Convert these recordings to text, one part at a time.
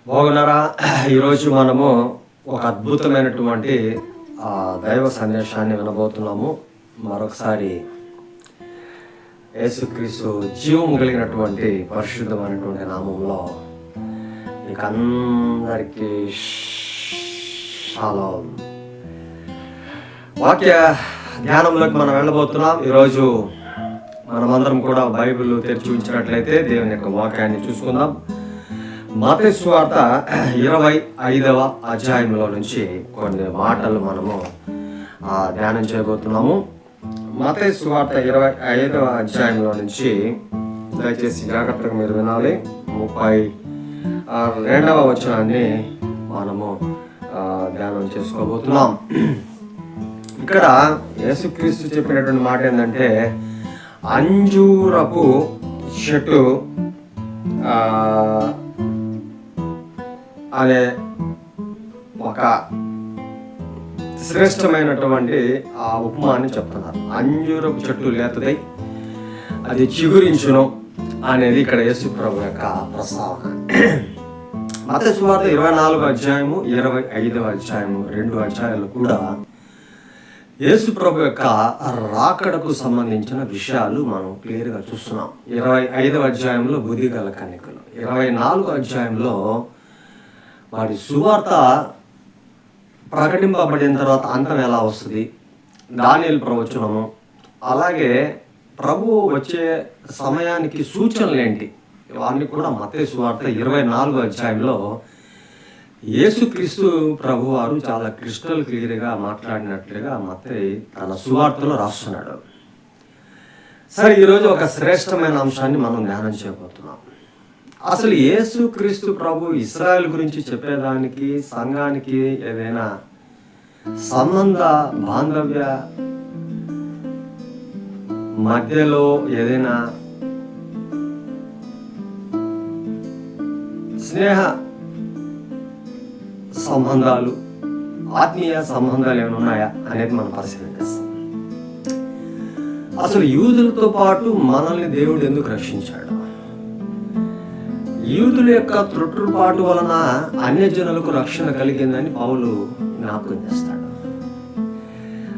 బాగున్నారా? ఈరోజు మనము ఒక అద్భుతమైనటువంటి దైవ సందేశాన్ని వినబోతున్నాము. మరొకసారి యేసుక్రీస్తు జీవము కలిగినటువంటి పరిశుద్ధమైనటువంటి నామంలో మీకు అందరికీ షాలోం. వాక్య ధ్యానంలోకి మనం వెళ్ళబోతున్నాం. ఈరోజు మనమందరం కూడా బైబిల్ తెరిచి ఉంచినట్లయితే దేవుని యొక్క వాక్యాన్ని చూసుకుందాం. మత్తయి సువార్త 25వ అధ్యాయంలో నుంచి కొన్ని మాటలు మనము ధ్యానం చేయబోతున్నాము. మత్తయి సువార్త 25వ అధ్యాయంలో నుంచి దయచేసి జాగ్రత్తగా మీరు వినాలి. 32వ వచనాన్ని మనము ధ్యానం చేసుకోబోతున్నాం. ఇక్కడ యేసుక్రీస్తు చెప్పినటువంటి మాట ఏంటంటే, అంజూరపు చెట్టు అనే ఒక శ్రేష్టమైనటువంటి ఉపమాన్ని చెప్తున్నారు. అంజూరపు చెట్టు లేతదై అది చిగురించును అనేది ఇక్కడ యేసు ప్రభు యొక్క ప్రస్తావన. మత్తయి సువార్త 24వ అధ్యాయము 25వ అధ్యాయము 2 అధ్యాయాలు కూడా యేసు ప్రభు యొక్క రాకడకు సంబంధించిన విషయాలు మనం క్లియర్గా చూస్తున్నాం. 25వ అధ్యాయంలో బుద్ధిగల కన్యకలు, 24వ అధ్యాయంలో వారి సువార్త ప్రకటింపబడిన తర్వాత అంతం ఎలా వస్తుంది, దానియేలు ప్రవచనము, అలాగే ప్రభువు వచ్చే సమయానికి సూచనలు ఏంటి, ఇవన్నీ కూడా మత్తయి సువార్త 24వ అధ్యాయంలో యేసుక్రీస్తు ప్రభువారు చాలా క్రిస్టల్ క్లియర్గా మాట్లాడినట్లుగా మత్తయి తన సువార్తలో రాస్తున్నాడు. సరే, ఈరోజు ఒక శ్రేష్టమైన అంశాన్ని మనం ధ్యానం చేయబోతున్నాం. అసలు యేసుక్రీస్తు ప్రభు ఇశ్రాయేల్ గురించి చెప్పేదానికి సంఘానికి ఏదైనా సంబంధ బాంధవ్య మధ్యలో ఏదైనా స్నేహ సంబంధాలు, ఆత్మీయ సంబంధాలు ఏమైనా ఉన్నాయా అనేది మనం పరిశీలన చేస్తాం. అసలు యూదులతో పాటు మనల్ని దేవుడు ఎందుకు రక్షించాడు? యూదుల యొక్క త్రుట్టుపాటు వలన అన్యజనులకు రక్షణ కలిగిందని పౌలు జ్ఞాపకం చేస్తాడు.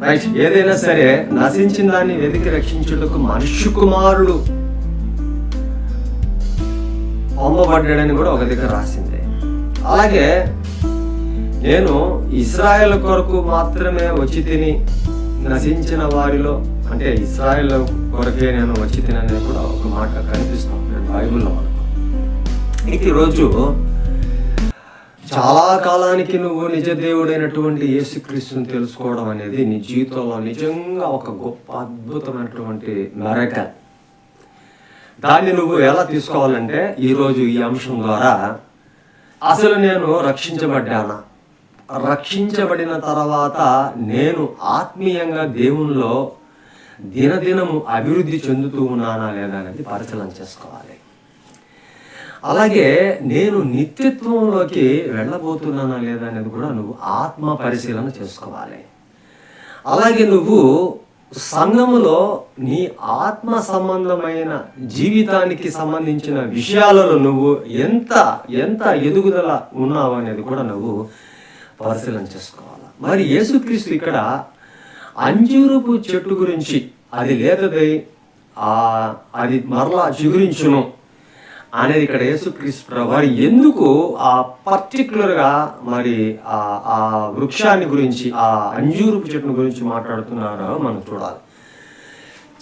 రైట్, ఏదైనా సరే నశించిన దాన్ని వెతికి రక్షించుటకు మనుష్య కుమారుడు పంపబడ్డాడని కూడా ఒక దగ్గర రాసింది. అలాగే నేను ఇశ్రాయేల్ కొరకు మాత్రమే వచ్చి తిని నశించిన వారిలో, అంటే ఇశ్రాయేల్ కొరకే నేను వచ్చి తినని కూడా ఒక మాట కనిపిస్తాం బైబిల్లో. ఈరోజు చాలా కాలానికి నువ్వు నిజ దేవుడైనటువంటి యేసుక్రీస్తుని తెలుసుకోవడం అనేది నీ జీవితంలో నిజంగా ఒక గొప్ప అద్భుతమైనటువంటి మెరకల్. దాన్ని నువ్వు ఎలా తీసుకోవాలంటే, ఈరోజు ఈ అంశం ద్వారా అసలు నేను రక్షించబడ్డానా, రక్షించబడిన తర్వాత నేను ఆత్మీయంగా దేవునిలో దినదినము అభివృద్ధి చెందుతూ ఉన్నానా లేదా అనేది పరిశీలన చేసుకోవాలి. అలాగే నేను నిత్యత్వంలోకి వెళ్ళబోతున్నానా లేదా అనేది కూడా నువ్వు ఆత్మ పరిశీలన చేసుకోవాలి. అలాగే నువ్వు సంఘములో నీ ఆత్మ సంబంధమైన జీవితానికి సంబంధించిన విషయాలలో నువ్వు ఎంత ఎంత ఎదుగుదల ఉన్నావు అనేది కూడా నువ్వు పరిశీలన చేసుకోవాలి. మరి యేసుక్రీస్తు ఇక్కడ అంజూరపు చెట్టు గురించి, అది లేతదై అది మరలా చిగురించును అనేది ఇక్కడ యేసుక్రీస్తు వారు ఎందుకు పర్టికులర్గా మరి ఆ వృక్షాన్ని గురించి, ఆ అంజూరపు చెట్టును గురించి మాట్లాడుతున్నారో మనం చూడాలి.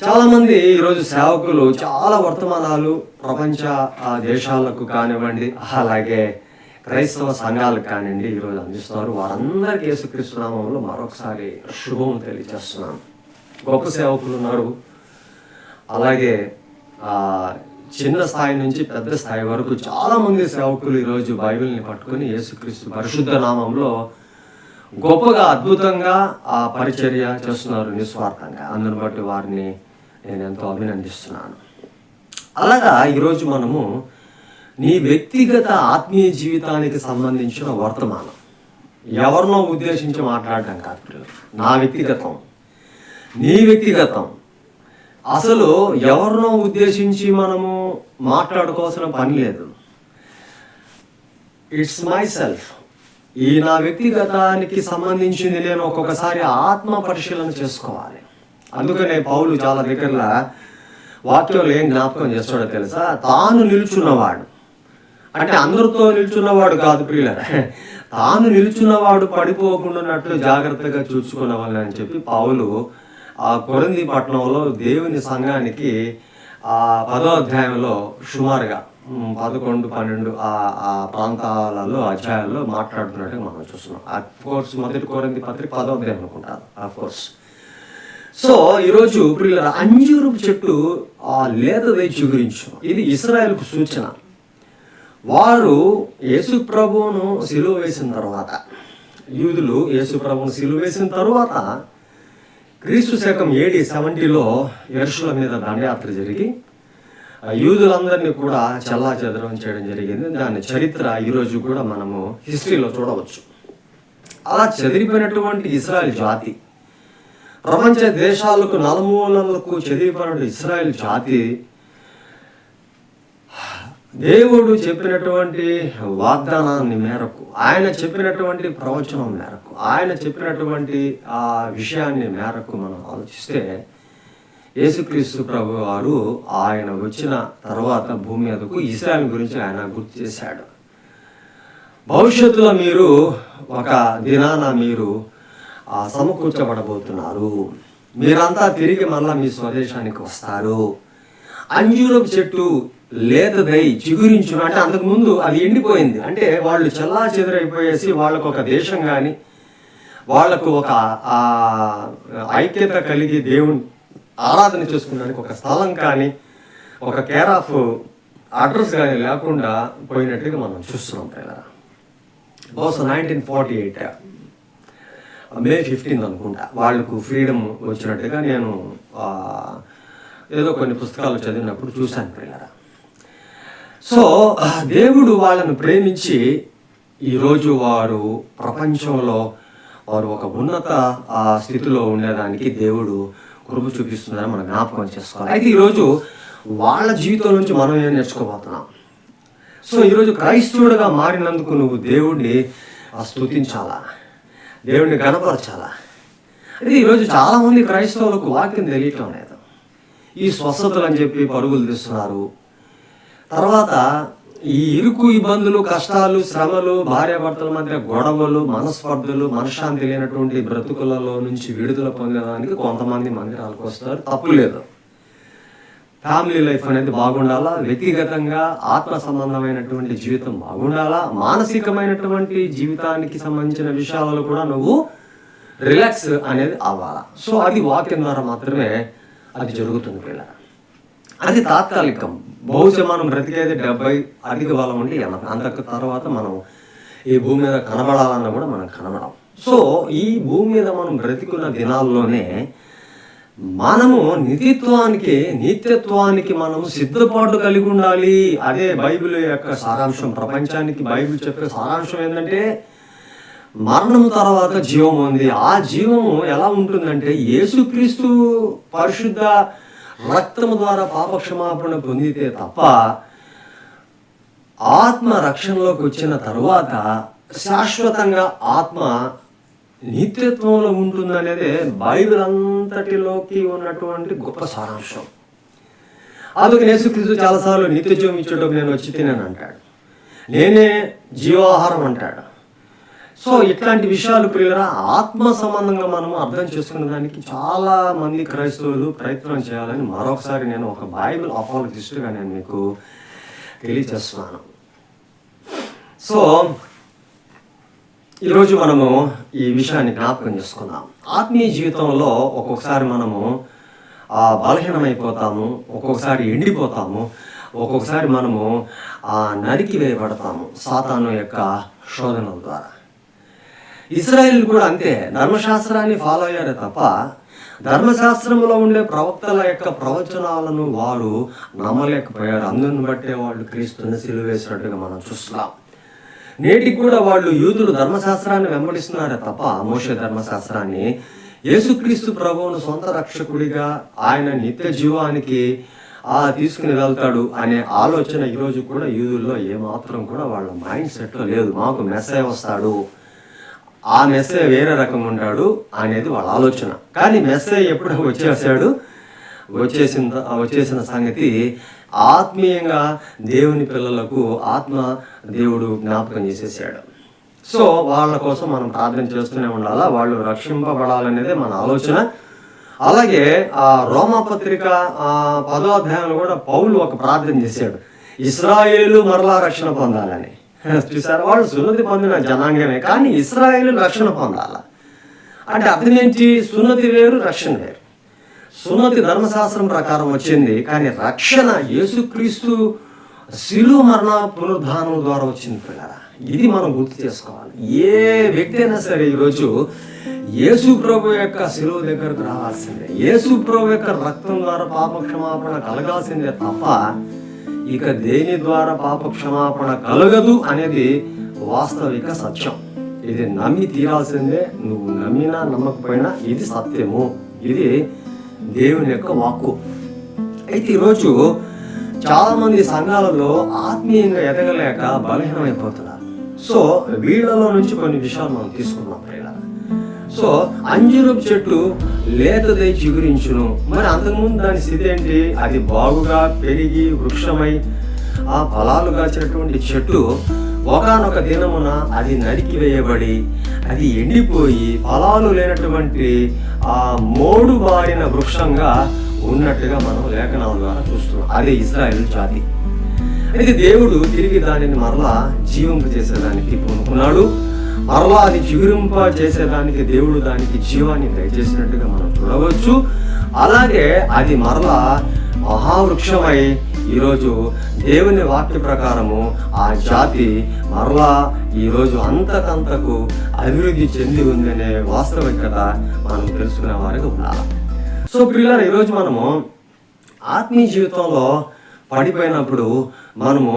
చాలామంది ఈరోజు సేవకులు చాలా వర్తమానాలు ప్రపంచ దేశాలకు కానివ్వండి, అలాగే క్రైస్తవ సంఘాలకు కానివ్వండి ఈరోజు అందిస్తున్నారు. వారందరికీ యేసుక్రీస్తు నామములో మరొకసారి శుభం తెలియజేస్తున్నాను. గొప్ప సేవకులు ఉన్నారు, అలాగే చిన్న స్థాయి నుంచి పెద్ద స్థాయి వరకు చాలామంది సేవకులు ఈరోజు బైబిల్ని పట్టుకొని యేసుక్రీస్తు పరిశుద్ధ నామంలో గొప్పగా అద్భుతంగా పరిచర్య చేస్తున్నారు నిస్వార్థంగా. అందుని బట్టి వారిని నేను ఎంతో అభినందిస్తున్నాను. అలాగా ఈరోజు మనము నీ వ్యక్తిగత ఆత్మీయ జీవితానికి సంబంధించిన వర్తమానం, ఎవరినో ఉద్దేశించి మాట్లాడడం కాదు, నా వ్యక్తిగతం, నీ వ్యక్తిగతం. అసలు ఎవరినో ఉద్దేశించి మనము మాట్లాడుకోవాల్సిన పని లేదు. It's my self. ఈ నా వ్యక్తిగతానికి సంబంధించింది నేను ఒక్కొక్కసారి ఆత్మ పరిశీలన చేసుకోవాలి. అందుకనే పౌలు చాలా దగ్గరలో వాక్యంలో ఏం జ్ఞాపకం చేస్తాడో తెలుసా? తాను నిలుచున్నవాడు అంటే అందరితో నిల్చున్నవాడు కాదు ప్రియులారా, తాను నిల్చున్నవాడు పడిపోకుండాన్నట్లు జాగ్రత్తగా చూసుకున్నవాళ్ళని అని చెప్పి పౌలు ఆ కొరింథీ పట్టణంలో దేవుని సంఘానికి ఆ 10వ అధ్యాయంలో సుమారుగా 11, 12 ఆ ప్రాంతాలలో అధ్యాయాల్లో మాట్లాడుతున్నట్టుగా మనం చూస్తున్నాం. అఫ్కోర్స్ మొదటి కొరింథీ పత్రిక 10వ అధ్యాయం అనుకుంటారు అఫ్కోర్స్. సో ఈరోజు ప్రియులారా, అంజూరపు చెట్టు ఆ లేతదై చిగురించు. ఇది ఇశ్రాయేలుకు సూచన. వారు యేసు ప్రభువును సిలువ వేసిన తర్వాత, యూదులు యేసు ప్రభువును సిలువ వేసిన తర్వాత క్రీస్తు శకం AD 70లో యెరూషలేము మీద దండయాత్ర జరిగి యూదులందరినీ కూడా చెల్లాచెదరం చేయడం జరిగింది. దాని చరిత్ర ఈరోజు కూడా మనము హిస్టరీలో చూడవచ్చు. అలా చెదిరిపోయినటువంటి ఇశ్రాయేల్ జాతి, ప్రపంచ దేశాలకు నలుమూలలకు చెదిరిపోయినటువంటి ఇశ్రాయేల్ జాతి దేవుడు చెప్పినటువంటి వాగ్దానాన్ని మేరకు, ఆయన చెప్పినటువంటి ప్రవచనం మేరకు, ఆయన చెప్పినటువంటి ఆ విషయాన్ని మేరకు మనం ఆలోచిస్తే యేసుక్రీస్తు ప్రభు వారు ఆయన వచ్చిన తర్వాత భూమి మీదకు ఇశ్రాయేలు గురించి ఆయన గుర్తు చేశాడు. భవిష్యత్తులో మీరు ఒక దినాన మీరు సమకూర్చబడబోతున్నారు, మీరంతా తిరిగి మళ్ళా మీ స్వదేశానికి వస్తారు. అంజూరపు చెట్టు లేతదై చిగురించును అంటే అంతకుముందు అది ఎండిపోయింది. అంటే వాళ్ళు చెల్లా చెదరైపోయేసి వాళ్ళకు ఒక దేశం కానీ, వాళ్లకు ఒక ఐక్యత కలిగి దేవుని ఆరాధన చేసుకున్నానికి ఒక స్థలం కానీ, ఒక కేర్ ఆఫ్ అడ్రస్ కానీ లేకుండా పోయినట్టుగా మనం చూస్తున్నాం. బహుశా 1948 May 15 అనుకుంటా వాళ్ళకు ఫ్రీడమ్ వచ్చినట్టుగా నేను ఏదో కొన్ని పుస్తకాలు చదివినప్పుడు చూశాను పిల్లరా. సో దేవుడు వాళ్ళను ప్రేమించి ఈరోజు వారు ప్రపంచంలో వారు ఒక ఉన్నత స్థితిలో ఉండేదానికి దేవుడు కృప చూపిస్తున్నారని మనం జ్ఞాపకం చేసుకోవాలి. అయితే ఈరోజు వాళ్ళ జీవితం నుంచి మనం ఏం నేర్చుకోబోతున్నాం? సో ఈరోజు క్రైస్తవుడిగా మారినందుకు నువ్వు దేవుడిని స్తుతించాలా, దేవుడిని గణపరచాలా. అయితే ఈరోజు చాలామంది క్రైస్తవులకు వాక్యం తెలియటం లేదు. ఈ స్వస్థతలు అని చెప్పి పరుగులు తీస్తున్నారు. తర్వాత ఈ ఇరుకు ఇబ్బందులు, కష్టాలు, శ్రమలు, భార్యాభర్తల మధ్య గొడవలు, మనస్పర్ధలు, మనశ్శాంతి లేనటువంటి బ్రతుకులలో నుంచి విడుదల పొందడానికి కొంతమంది మందిరాలకు వస్తారు. తప్పు లేదు. ఫ్యామిలీ లైఫ్ అనేది బాగుండాలా, వ్యక్తిగతంగా ఆత్మ సంబంధమైనటువంటి జీవితం బాగుండాలా, మానసికమైనటువంటి జీవితానికి సంబంధించిన విషయాలలో కూడా నువ్వు రిలాక్స్ అనేది అవ్వాలా. సో అది వాక్యం ద్వారా మాత్రమే అది జరుగుతుంది పిల్లలు. అది తాత్కాలికం. బహుశా మనం బ్రతికేది 70, అధిక బలం ఉంటే 80. అంతకు తర్వాత మనం ఈ భూమి మీద కనబడాలన్నా కూడా మనం కనబడం. సో ఈ భూమి మీద మనం బ్రతికున్న దినాల్లోనే మనము నిత్యత్వానికి మనము సిద్ధపాటు కలిగి ఉండాలి. అదే బైబిల్ యొక్క సారాంశం. ప్రపంచానికి బైబిల్ చెప్పే సారాంశం ఏంటంటే మరణము తర్వాత జీవం ఉంది. ఆ జీవము ఎలా ఉంటుందంటే యేసుక్రీస్తు పరిశుద్ధ రక్తము ద్వారా పాపక్షమాపణ పొందితే తప్ప ఆత్మ రక్షణలోకి వచ్చిన తరువాత శాశ్వతంగా ఆత్మ నిత్యత్వంలో ఉంటుందనేదే బైబిల్ అంతటిలోకి ఉన్నటువంటి గొప్ప సారాంశం. అందుకని యేసుక్రీస్తు చాలాసార్లు నిత్య జీవం ఇచ్చేటప్పుడు నేను వచ్చి తినని అంటాడు, నేనే జీవాహారం అంటాడు. సో ఇట్లాంటి విషయాలు ప్రియులరా ఆత్మ సంబంధంగా మనం అర్థం చేసుకునే దానికి చాలా మంది క్రైస్తవులు ప్రయత్నం చేయాలని మరొకసారి నేను ఒక బైబిల్ అపాలజిస్ట్గా నేను మీకు తెలియజేస్తున్నాను. సో ఈరోజు మనము ఈ విషయాన్ని జ్ఞాపకం చేసుకుందాం. ఆత్మీయ జీవితంలో ఒక్కొక్కసారి మనము బలహీనమైపోతాము, ఒక్కొక్కసారి ఎండిపోతాము, ఒక్కొక్కసారి మనము నరికి వేయబడతాము సాతాను యొక్క శోధనల ద్వారా. ఇశ్రాయేలు కూడా అంతే. ధర్మశాస్త్రాన్ని ఫాలో అయ్యారే తప్ప ధర్మశాస్త్రంలో ఉండే ప్రవక్తల యొక్క ప్రవచనాలను వారు నమ్మలేకపోయారు. అందుని బట్టే వాళ్ళు క్రీస్తుని సిలువ వేసినట్టుగా మనం చూస్తున్నాం. నేటికి కూడా వాళ్ళు యూదులు ధర్మశాస్త్రాన్ని వెంబడిస్తున్నారే తప్ప మోషే ధర్మశాస్త్రాన్ని, యేసుక్రీస్తు ప్రభువును సొంత రక్షకుడిగా ఆయన నిత్య జీవానికి తీసుకుని వెళ్తాడు అనే ఆలోచన ఈరోజు కూడా యూదుల్లో ఏమాత్రం కూడా వాళ్ళ మైండ్ సెట్లో లేదు. మాకు మెస్సయ్య వస్తాడు, ఆ మెస్సయ్య వేరే రకంగా ఉంటాడు అనేది వాళ్ళ ఆలోచన. కానీ మెస్సయ్య ఎప్పుడు వచ్చేసిన సంగతి ఆత్మీయంగా దేవుని పిల్లలకు దేవుడు జ్ఞాపకం చేసేసాడు. సో వాళ్ళ కోసం మనం ప్రార్థన చేస్తూనే ఉండాలా, వాళ్ళు రక్షింపబడాలనేదే మన ఆలోచన. అలాగే ఆ రోమాపత్రిక 10వ అధ్యాయంలో కూడా పౌలు ఒక ప్రార్థన చేశాడు, ఇశ్రాయేలు మరలా రక్షణ పొందాలని. చూసారు, వాళ్ళు సున్నతి పొందిన జనాంగమే, కానీ ఇశ్రాయేలు రక్షణ పొందాల అంటే అర్థం ఏంటి? సున్నతి వేరు, రక్షణ వేరు. సున్నతి ధర్మశాస్త్రం ప్రకారం వచ్చింది, కానీ రక్షణ యేసుక్రీస్తు శిలువ మరణ పునరుద్ధానం ద్వారా వచ్చింది పిల్లరా. ఇది మనం గుర్తు చేసుకోవాలి. ఏ వ్యక్తి అయినా సరే ఈరోజు యేసు ప్రభు యొక్క శిలువ దగ్గరకు రావాల్సిందే, యేసు ప్రభు యొక్క రక్తం ద్వారా పాప క్షమాపణ కలగాల్సిందే తప్ప ఇక దేని ద్వారా పాప క్షమాపణ కలగదు అనేది వాస్తవిక సత్యం. ఇది నమ్మి తీరాల్సిందే, నువ్వు నమ్మినా నమ్మకపోయినా ఇది సత్యము, ఇది దేవుని యొక్క వాక్కు. అయితే ఈరోజు చాలా మంది సంఘాలలో ఆత్మీయంగా ఎదగలేక బలహీనమైపోతున్నారు. సో వీళ్ళలో నుంచి కొన్ని విషయాలు మనం తీసుకున్నాం ప్రియులారా. సో అంజూరపు చెట్టు లేతదై చిగురించును, మరి అంతకుముందు దాని స్థితి ఏంటి? అది బాగుగా పెరిగి వృక్షమై ఆ ఫలాలు కాచినటువంటి చెట్టు ఒకానొక దినమున అది నరికి వేయబడి అది ఎండిపోయి ఫలాలు లేనటువంటి ఆ మోడు బారిన వృక్షంగా ఉన్నట్టుగా మనం లేఖనాల ద్వారా చూస్తున్నాం. అదే ఇశ్రాయేలు జాతి. అయితే దేవుడు తిరిగి దానిని మరలా జీవింప చేసేదానికి పూనుకున్నాడు. మరలా అది చిగురింప చేసేదానికి దేవుడు దానికి జీవాన్ని దయచేసినట్టుగా మనం చూడవచ్చు. అలాగే అది మరలా మహావృక్షమై ఈరోజు దేవుని వాక్య ప్రకారము ఆ జాతి మరలా ఈరోజు అంతకంతకు అభివృద్ధి చెంది ఉందనే వాస్తవికత మనం తెలుసుకునే వారికి ఉండాలి. సో ప్రియులారా, ఈరోజు మనము ఆత్మీయ జీవితంలో పడిపోయినప్పుడు మనము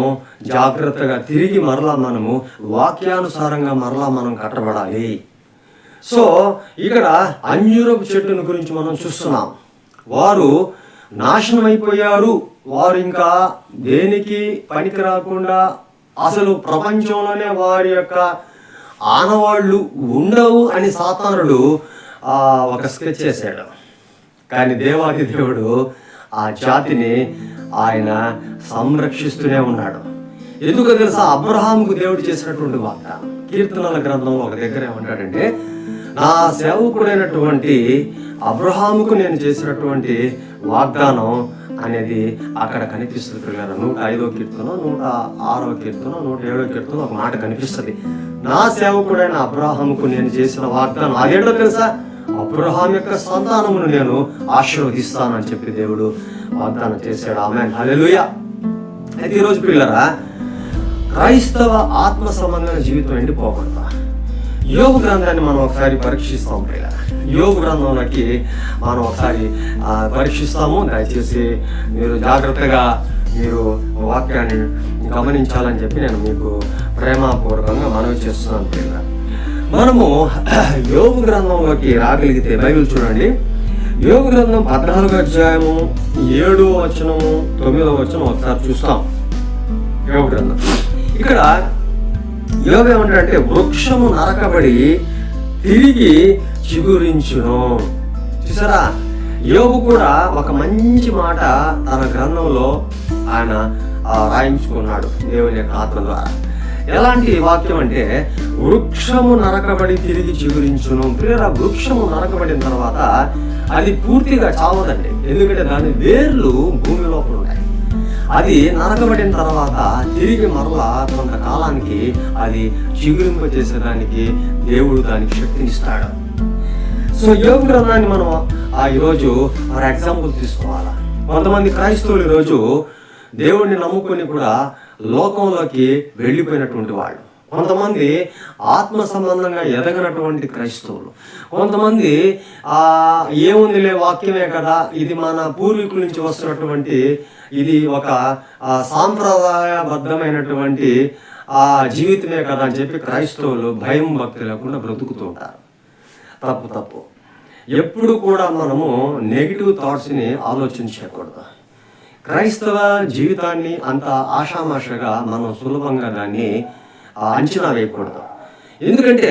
జాగ్రత్తగా తిరిగి మరలా మనము వాక్యానుసారంగా మరలా మనం కట్టబడాలి. సో ఇక్కడ అంజూరపు చెట్టును గురించి మనం చూస్తున్నాం. వారు నాశనం అయిపోయారు, వారు ఇంకా దేనికి పనికి రాకుండా అసలు ప్రపంచంలోనే వారి యొక్క ఆనవాళ్ళు ఉండవు అని సాతానుడు ఒక స్కెచ్ చేశాడు. కానీ దేవాది దేవుడు ఆ జాతిని ఆయన సంరక్షిస్తూనే ఉన్నాడు. ఎందుకు తెలుసా? అబ్రహాముకు దేవుడు చేసినటువంటి వాగ్దానం. కీర్తనల గ్రంథంలో ఒక దగ్గర ఏమంటాడంటే, నా సేవకుడైనటువంటి అబ్రహాముకు నేను చేసినటువంటి వాగ్దానం అనేది అక్కడ కనిపిస్తుంది పిల్లలు. 105వ కీర్తన, 106వ కీర్తన, 107వ కీర్తన ఒక మాట కనిపిస్తుంది. నా సేవకుడైన అబ్రహాముకు నేను చేసిన వాగ్దానం అదేంటో తెలుసా? అబ్రహాం యొక్క సంతానమును నేను ఆశీర్వదిస్తానని చెప్పి దేవుడు వాగ్దానం చేశాడు. ఆమేన్, హల్లెలూయా. అయితే ఈరోజు పిల్లరా, క్రైస్తవ ఆత్మ సంబంధమైన జీవితం ఎండిపోకూడదు. యోబు గ్రంథాన్ని మనం ఒకసారి పరీక్షిస్తాం పిల్లరా. యోబు గ్రంథంలోకి మనం ఒకసారి పరీక్షిస్తాము. దయచేసి మీరు జాగ్రత్తగా మీరు వాక్యాన్ని గమనించాలని చెప్పి నేను మీకు ప్రేమపూర్వకంగా మనవి చేస్తున్నాను పిల్లరా. మనము యోబు గ్రంథంలోకి రాగలిగితే బైబిల్ చూడండి. యోబు గ్రంథం 14వ అధ్యాయము 7వ వచనము 9వ వచనం ఒకసారి చూస్తాం. యోబు గ్రంథం ఇక్కడ యోబు ఏమంటాడంటే, వృక్షము నరకబడి తిరిగి చిగురించును. చూసారా, యోబు కూడా ఒక మంచి మాట తన గ్రంథంలో ఆయన రాయించుకున్నాడు దేవుని యొక్క ఆత్మ ద్వారా. ఎలాంటి వాక్యం అంటే, వృక్షము నరకబడి తిరిగి చిగురించును. ప్రియరా, వృక్షము నరకబడిన తర్వాత అది పూర్తిగా చావదండి, ఎందుకంటే దాని వేర్లు భూమి లోపల ఉంటాయి. అది నరకబడిన తర్వాత తిరిగి మరలా కొంతకాలానికి అది చిగురింప చేసేదానికి దేవుడు దానికి శక్తినిస్తాడు. సో యోబు గ్రంథాన్ని మనం ఈరోజు ఫర్ ఎగ్జాంపుల్ తీసుకోవాలా. కొంతమంది క్రైస్తవులు ఈరోజు దేవుడిని నమ్ముకొని కూడా లోకంలోకి వెళ్ళిపోయినటువంటి వాళ్ళు, కొంతమంది ఆత్మ సంబంధంగా ఎదగనటువంటి క్రైస్తవులు, కొంతమంది ఏముందిలే వాక్యమే కదా, ఇది మన పూర్వీకుల నుంచి వస్తున్నటువంటి, ఇది ఒక సాంప్రదాయబద్ధమైనటువంటి జీవితమే కదా అని చెప్పి క్రైస్తవులు భయం భక్తి లేకుండా బ్రతుకుతూ ఉంటారు. తప్పు. ఎప్పుడు కూడా మనము నెగిటివ్ థాట్స్ని ఆలోచించకూడదు. క్రైస్తవ జీవితాన్ని అంత ఆషామాషగా మనం సులభంగా దాన్ని అంచనా వేయకూడదు. ఎందుకంటే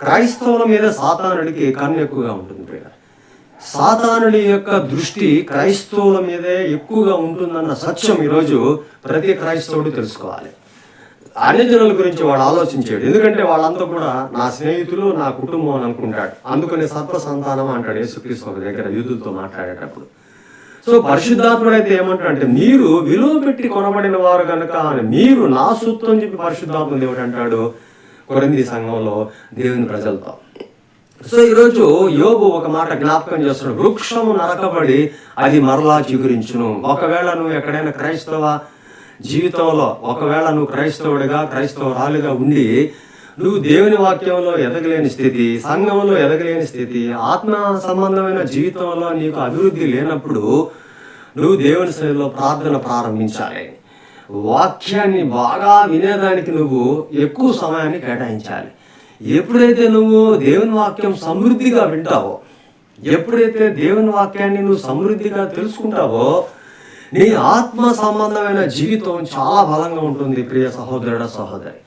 క్రైస్తవుల మీద సాతానుడికి కన్ను ఎక్కువగా ఉంటుంది ప్రియ. సాతానుడి యొక్క దృష్టి క్రైస్తవుల మీదే ఎక్కువగా ఉంటుందన్న సత్యం ఈరోజు ప్రతి క్రైస్తవుడు తెలుసుకోవాలి. అన్ని జనుల గురించి వాడు ఆలోచించాడు. ఎందుకంటే వాళ్ళంతా కూడా నా స్నేహితులు, నా కుటుంబం అని అనుకుంటాడు. అందుకని సర్వ సంతానం అంటాడు యేసుక్రీస్తు ఒక దగ్గర యూదులతో మాట్లాడేటప్పుడు. సో పరిశుద్ధాత్ముడు అయితే ఏమంటాడంటే, మీరు విలువ పెట్టి కొనబడిన వారు కనుక మీరు నా సొత్తు అని చెప్పి పరిశుద్ధాత్మ దేవుడు అంటాడు కొరింథీ సంఘంలో దేవుని ప్రజలతో. సో ఈరోజు యోబు ఒక మాట జ్ఞాపకం చేస్తున్నాడు, వృక్షము నరకబడి అది మరలా చిగురించును. ఒకవేళ నువ్వు ఎక్కడైనా క్రైస్తవ జీవితంలో, ఒకవేళ నువ్వు క్రైస్తవుడిగా క్రైస్తవురాలుగా ఉండి నువ్వు దేవుని వాక్యంలో ఎదగలేని స్థితి, సంఘంలో ఎదగలేని స్థితి, ఆత్మ సంబంధమైన జీవితంలో నీకు అభివృద్ధి లేనప్పుడు నువ్వు దేవుని సన్నిధిలో ప్రార్థన ప్రారంభించాలి. వాక్యాన్ని బాగా వినేదానికి నువ్వు ఎక్కువ సమయాన్ని కేటాయించాలి. ఎప్పుడైతే నువ్వు దేవుని వాక్యం సమృద్ధిగా వింటావో, ఎప్పుడైతే దేవుని వాక్యాన్ని నువ్వు సమృద్ధిగా తెలుసుకుంటావో, నీ ఆత్మ సంబంధమైన జీవితం చాలా బలంగా ఉంటుంది ప్రియ సహోదరుడ సహోదరి.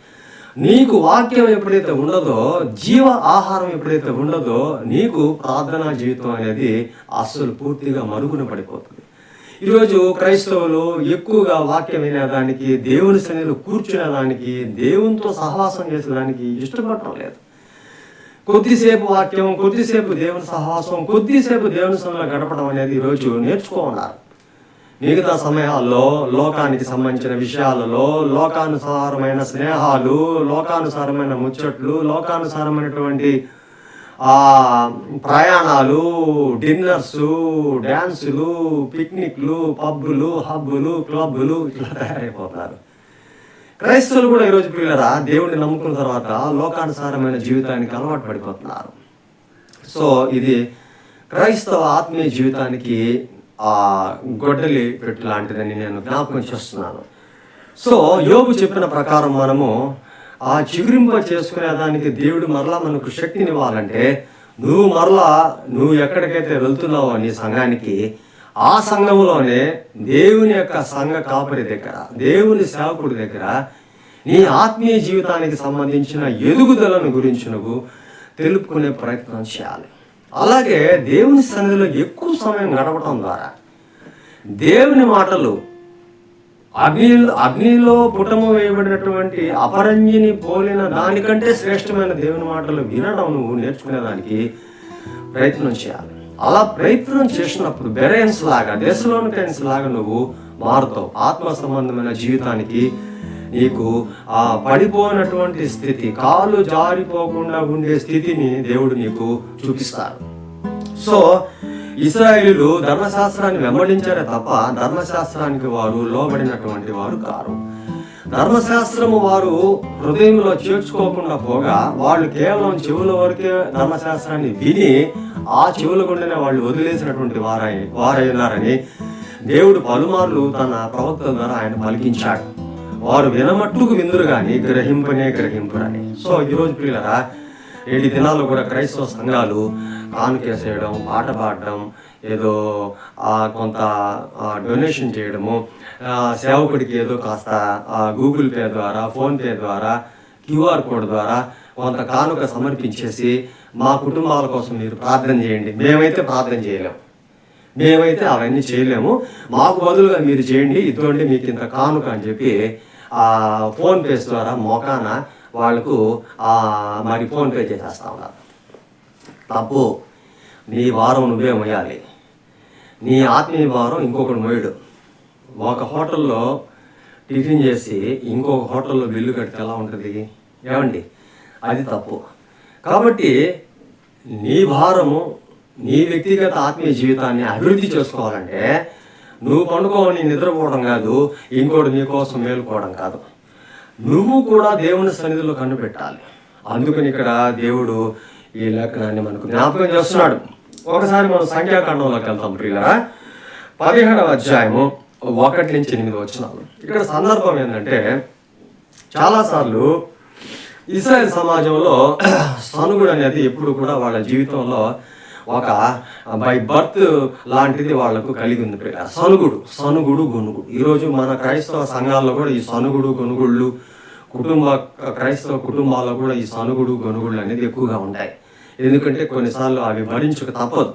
నీకు వాక్యం ఎప్పుడైతే ఉండదో, జీవ ఆహారం ఎప్పుడైతే ఉండదో, నీకు ప్రార్థనా జీవితం అనేది అస్సలు పూర్తిగా మరుగున పడిపోతుంది. ఈరోజు క్రైస్తవులు ఎక్కువగా వాక్యం వినేదానికి, దేవుని సన్నిధిలో కూర్చునేదానికి, దేవునితో సహవాసం చేసేదానికి ఇష్టపడటం లేదు. కొద్దిసేపు వాక్యం, కొద్దిసేపు దేవుని సహవాసం, కొద్దిసేపు దేవుని సన్నిధిలో గడపడం అనేది ఈరోజు నేర్చుకోన్నారు. మిగతా సమయాల్లో లోకానికి సంబంధించిన విషయాలలో లోకానుసారమైన స్నేహాలు, లోకానుసారమైన ముచ్చట్లు, లోకానుసారమైనటువంటి ప్రయాణాలు, డిన్నర్సు, డ్యాన్సులు, పిక్నిక్లు, పబ్బులు, హబ్బులు, క్లబ్బులు ఇట్లా తయారైపోతున్నారు. క్రైస్తవులు కూడా ఈరోజు పిల్లరా దేవుడిని నమ్ముకున్న తర్వాత లోకానుసారమైన జీవితానికి అలవాటు పడిపోతున్నారు. సో ఇది క్రైస్తవ ఆత్మీయ జీవితానికి గొడ్డలి పెట్టు లాంటిదని నేను జ్ఞాపకం చేస్తున్నాను. సో యోబు చెప్పిన ప్రకారం మనము చిగురింప చేసుకునేదానికి దేవుడు మరలా మనకు శక్తినివ్వాలంటే నువ్వు ఎక్కడికైతే వెళ్తున్నావో నీ సంఘానికి, ఆ సంఘంలోనే దేవుని యొక్క సంఘ కాపరి దగ్గర, దేవుని సేవకుడి దగ్గర నీ ఆత్మీయ జీవితానికి సంబంధించిన ఎదుగుదలను గురించి నువ్వు తెలుపుకునే ప్రయత్నం చేయాలి. అలాగే దేవుని సన్నిధిలో ఎక్కువ సమయం గడపడం ద్వారా దేవుని మాటలు, అగ్నిలో పుటము వేయబడినటువంటి అపరంజిని పోలిన దానికంటే శ్రేష్టమైన దేవుని మాటలు వినడం నువ్వు నేర్చుకునేదానికి ప్రయత్నం చేయాలి. అలా ప్రయత్నం చేసినప్పుడు బెరెన్స్ లాగా, దెస్సలోనికైన్స్ లాగా నువ్వు మారుతావు. ఆత్మ సంబంధమైన జీవితానికి నీకు పడిపోయినటువంటి స్థితి, కాళ్ళు జారిపోకుండా ఉండే స్థితిని దేవుడు నీకు చూపిస్తారు. సో ఇశ్రాయేలీయులు ధర్మశాస్త్రాన్ని వెంబడించారే తప్ప ధర్మశాస్త్రానికి వారు లోబడినటువంటి వారు కారు. ధర్మశాస్త్రము వారు హృదయంలో చేర్చుకోకుండా పోగా వాళ్ళు కేవలం చెవుల వరకే ధర్మశాస్త్రాన్ని విని ఆ చెవుల గుండెనే వాళ్ళు వదిలేసినటువంటి వారైనారని దేవుడు పలుమార్లు తన ప్రవక్తల ద్వారా ఆయన పలికించాడు. వారు వినమట్టుకు విందురు కానీ గ్రహింపురని. సో ఈరోజు ప్రియులరా, నేటి దినాల్లో కూడా క్రైస్తవ సంఘాలు కానుకేసేయడం, పాట పాడడం, ఏదో కొంత డొనేషన్ చేయడము, సేవకుడికి ఏదో కాస్త గూగుల్ పే ద్వారా, ఫోన్పే ద్వారా, క్యూఆర్ కోడ్ ద్వారా కొంత కానుక సమర్పించేసి మా కుటుంబాల కోసం మీరు ప్రార్థన చేయండి, మేమైతే ప్రార్థన చేయలేము, మేమైతే అవన్నీ చేయలేము, మాకు బదులుగా మీరు చేయండి, ఇటువంటి మీకు ఇంత కానుక అని చెప్పి ఫోన్పే ద్వారా మోకాన వాళ్ళకు మరి ఫోన్పే చేసేస్తా ఉన్నారు. తప్పు. నీ భారం నువ్వే మోయాలి. నీ ఆత్మీయ భారం ఇంకొకటి మోయడు. ఒక హోటల్లో టిఫిన్ చేసి ఇంకొక హోటల్లో బిల్లు కడితే ఎలా ఉంటుంది ఏమండి? అది తప్పు. కాబట్టి నీ భారము, నీ వ్యక్తిగత ఆత్మీయ జీవితాన్ని అభివృద్ధి చేసుకోవాలంటే నువ్వు పండుకోవని నిద్రపోవడం కాదు, ఇంకోటి నీకోసం మేలుకోవడం కాదు, నువ్వు కూడా దేవుని సన్నిధిలో కన్ను పెట్టాలి. అందుకని ఇక్కడ దేవుడు ఈ లేఖనాన్ని మనకు జ్ఞాపకం చేస్తున్నాడు. ఒకసారి మనం సంఖ్యాకాండంలోకి వెళ్తాం ప్రియులారా. 17వ అధ్యాయము 1 నుంచి 8 వచనాలు. ఇక్కడ సందర్భం ఏంటంటే, చాలాసార్లు ఇశ్రాయేల్ సమాజంలో సనుగుడు అనేది ఎప్పుడు కూడా వాళ్ళ జీవితంలో ఒక బై బర్త్ లాంటిది వాళ్లకు కలిగి ఉంది. సనుగుడు గొనుగుడు. ఈరోజు మన క్రైస్తవ సంఘాల్లో కూడా ఈ సనుగుడు గొనుగుళ్ళు, క్రైస్తవ కుటుంబాల్లో కూడా ఈ సనుగుడు గొనుగుళ్ళు అనేది ఎక్కువగా ఉంటాయి. ఎందుకంటే కొన్నిసార్లు అవి భరించక తప్పదు.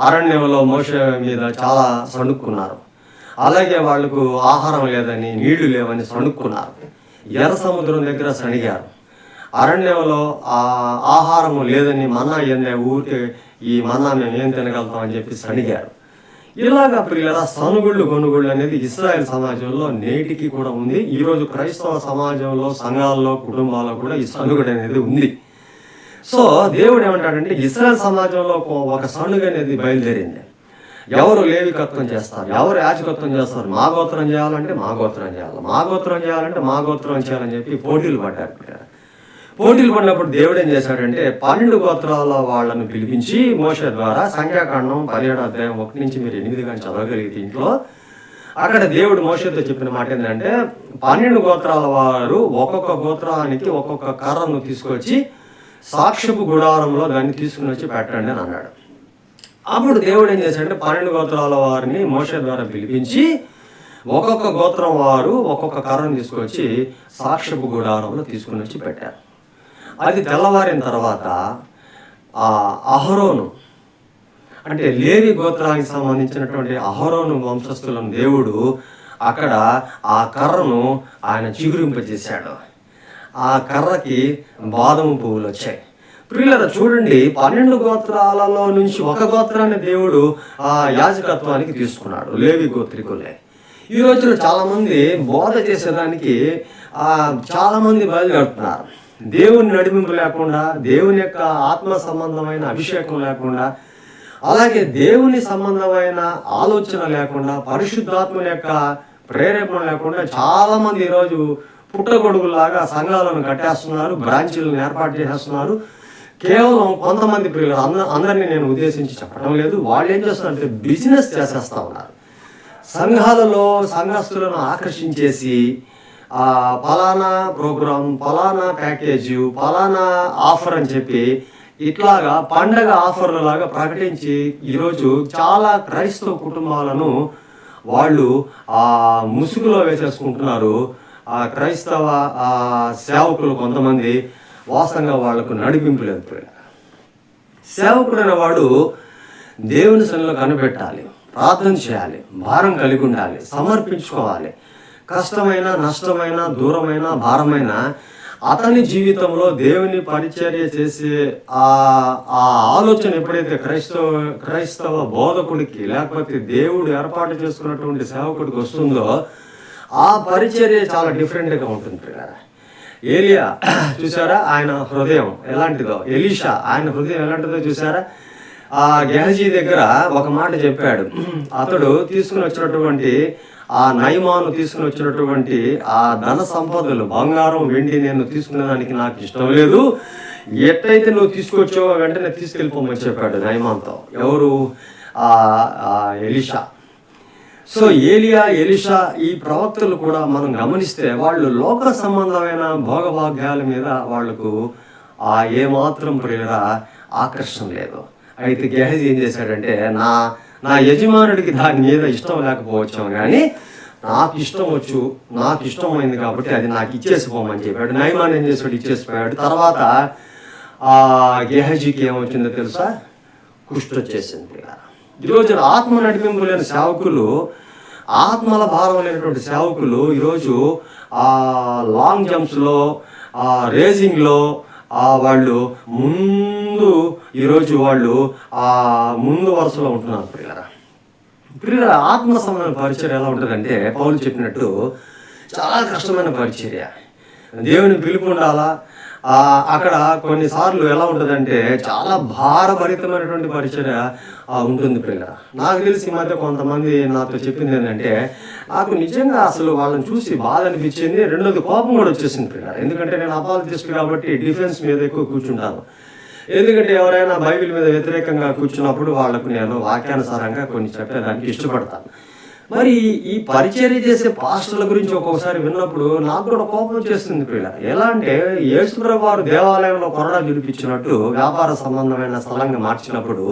అరణ్యంలో మోషే మీద చాలా సణుక్కున్నారు. అలాగే వాళ్లకు ఆహారం లేదని, నీళ్లు లేవని సణుక్కున్నారు. ఎర్ర సముద్రం దగ్గర సణిగారు. అరణ్యంలో ఆహారం లేదని, మన్నా ఏందే ఊరికే ఈ మన్నా మేము ఏం తినగలుగుతాం అని చెప్పి సణిగారు. ఇలాగా ప్రియులరా సనుగుళ్ళు గొనుగుళ్ళు అనేది ఇశ్రాయేల్ సమాజంలో నేటికి కూడా ఉంది. ఈరోజు క్రైస్తవ సమాజంలో, సంఘాల్లో, కుటుంబాల్లో కూడా ఈ సనుగుడు అనేది ఉంది. సో దేవుడు ఏమంటాడంటే, ఇశ్రాయేల్ సమాజంలో ఒక సనుగు అనేది బయలుదేరింది. ఎవరు లేవికత్వం చేస్తారు, ఎవరు యాజకత్వం చేస్తారు, మా గోత్రం చేయాలంటే మా గోత్రం చేయాలి, మా గోత్రం చేయాలంటే మా గోత్రం చేయాలని చెప్పి పోటీలు పడ్డారు. పోటీలు పడినప్పుడు దేవుడు ఏం చేశాడంటే 12 గోత్రాల వాళ్ళను పిలిపించి మోషే ద్వారా, సంఖ్యాకాండం 17వ అధ్యాయం 1 నుంచి మీరు 8 కానీ చదవగలిగితే ఇంట్లో, అక్కడ దేవుడు మోషేతో చెప్పిన మాట ఏంటంటే 12 గోత్రాల వారు ఒక్కొక్క గోత్రానికి ఒక్కొక్క కర్రను తీసుకొచ్చి సాక్ష్యపు గుడారంలో దాన్ని తీసుకుని వచ్చి పెట్టండి అని అన్నాడు. అప్పుడు దేవుడు ఏం చేశాడంటే 12 గోత్రాల వారిని మోషే ద్వారా పిలిపించి ఒక్కొక్క గోత్రం వారు ఒక్కొక్క కర్రను తీసుకొచ్చి సాక్ష్యపు గుడారంలో తీసుకుని వచ్చి పెట్టారు. అది తెల్లవారిన తర్వాత అహరోను, అంటే లేవి గోత్రానికి సంబంధించినటువంటి అహరోను వంశస్థులను దేవుడు అక్కడ ఆ కర్రను ఆయన చిగురింపజేశాడు. ఆ కర్రకి బాదము పువ్వులు వచ్చాయి. ప్రియులారా చూడండి, 12 గోత్రాలలో నుంచి ఒక గోత్రాన్ని దేవుడు ఆ యాజకత్వానికి తీసుకున్నాడు, లేవి గోత్రికులే. ఈ రోజులో చాలామంది బోధ చేసేదానికి చాలామంది బయలుదేరుతున్నారు. దేవుని నడిపింపు లేకుండా, దేవుని యొక్క ఆత్మ సంబంధమైన అభిషేకం లేకుండా, అలాగే దేవుని సంబంధమైన ఆలోచన లేకుండా, పరిశుద్ధాత్మ యొక్క ప్రేరేపణ లేకుండా చాలామంది ఈరోజు పుట్టగొడుగులాగా సంఘాలను కట్టేస్తున్నారు, బ్రాంచీలను ఏర్పాటు చేసేస్తున్నారు. కేవలం కొంతమంది ప్రియులు, అందరినీ నేను ఉద్దేశించి చెప్పడం లేదు, వాళ్ళు ఏం చేస్తున్నారంటే బిజినెస్ చేసేస్తూ ఉన్నారు. సంఘాలలో సంఘస్థులను ఆకర్షించేసి ఫలానా ప్రోగ్రామ్, ఫలానా ప్యాకేజీ, ఫలానా ఆఫర్ అని చెప్పి ఇట్లాగా పండగ ఆఫర్ల లాగా ప్రకటించి ఈరోజు చాలా క్రైస్తవ కుటుంబాలను వాళ్ళు ముసుగులో వేసేసుకుంటున్నారు. క్రైస్తవ సేవకులు కొంతమంది వాస్తవంగా వాళ్లకు నడిపింపు లేదు. సేవకుడైన వాడు దేవుని సన్నిధిలో కనిపెట్టాలి, ప్రార్థన చేయాలి, భారం కలిగి ఉండాలి, సమర్పించుకోవాలి. కష్టమైన, నష్టమైన, దూరమైన, భారమైన అతని జీవితంలో దేవుని పరిచర్య చేసే ఆ ఆలోచన ఎప్పుడైతే క్రైస్తవ బోధకుడికి లేకపోతే దేవుడు ఏర్పాటు చేసుకున్నటువంటి సేవకుడికి వస్తుందో ఆ పరిచర్య చాలా డిఫరెంట్గా ఉంటుంది. ఏలియా చూసారా, ఆయన హృదయం ఎలాంటిదో, ఎలీషా ఆయన హృదయం ఎలాంటిదో చూసారా. గెహజీ దగ్గర ఒక మాట చెప్పాడు, అతడు తీసుకుని వచ్చినటువంటి నయమాను తీసుకుని వచ్చినటువంటి ధన సంపదలు, బంగారం, వెండి నేను తీసుకునేదానికి నాకు ఇష్టం లేదు, ఎట్టయితే నువ్వు తీసుకొచ్చావో వెంటనే తీసుకెళ్ళిపోమని చెప్పాడు నయమాన్తో. ఎవరు? ఎలీషా. సో ఎలీషా ఈ ప్రవక్తలు కూడా మనం గమనిస్తే వాళ్ళు లోక సంబంధమైన భోగభాగ్యాల మీద వాళ్లకు ఏమాత్రం ప్రియురా ఆకర్షణ లేదు. అయితే గెహజీ ఏం చేశాడంటే, నా యజమానుడికి దాని మీద ఇష్టం లేకపోవచ్చాం కానీ నాకు ఇష్టమైంది కాబట్టి అది నాకు ఇచ్చేసిపోమని చెప్పాడు. నయమాన్ ఏం చేశాడు? ఇచ్చేసిపోయాడు. తర్వాత గెహజీకి ఏమొచ్చిందో తెలుసా? కుష్టి వచ్చేసింది. ఈరోజు ఆత్మ నడిపింపు లేని సేవకులు, ఆత్మల భారం లేనటువంటి సేవకులు ఈరోజు లాంగ్ జంప్స్లో, రేసింగ్లో వాళ్ళు ఈరోజు వాళ్ళు ముందు వరుసలో ఉంటున్నారు. ప్రియుల ఆత్మ సంబంధమైన పరిచర్య ఎలా ఉంటుందంటే, పౌలు చెప్పినట్టు చాలా కష్టమైన పరిచర్య. దేవుని పిలుపు ఉండాలా. అక్కడ కొన్నిసార్లు ఎలా ఉంటుందంటే చాలా భారభరితమైనటువంటి పరిచర్య ఉంటుంది. ప్రియుల నాకు తెలిసి ఈ మధ్య కొంతమంది నాతో చెప్పింది ఏంటంటే, నాకు నిజంగా అసలు వాళ్ళని చూసి బాధ అనిపించింది, రెండోది కోపం కూడా వచ్చేసింది ప్రియుల. ఎందుకంటే నేను అపాలజిస్ట్ కాబట్టి డిఫెన్స్ మీద ఎక్కువ కూర్చుంటాను. ఎందుకంటే ఎవరైనా బైబిల్ మీద వ్యతిరేకంగా కూర్చున్నప్పుడు వాళ్లకు నేను వాక్యానుసారంగా కొన్ని చెప్పేదానికి ఇష్టపడతాను. మరి ఈ పరిచర్య చేసే పాస్టర్ల గురించి ఒక్కొక్కసారి విన్నప్పుడు నాకు కూడా కోపం వచ్చేస్తుంది పిల్ల. ఎలా అంటే యేసుప్రభు వారు దేవాలయంలో కొరడా చూపించినట్టు వ్యాపార సంబంధమైన స్థలంగా మార్చినప్పుడు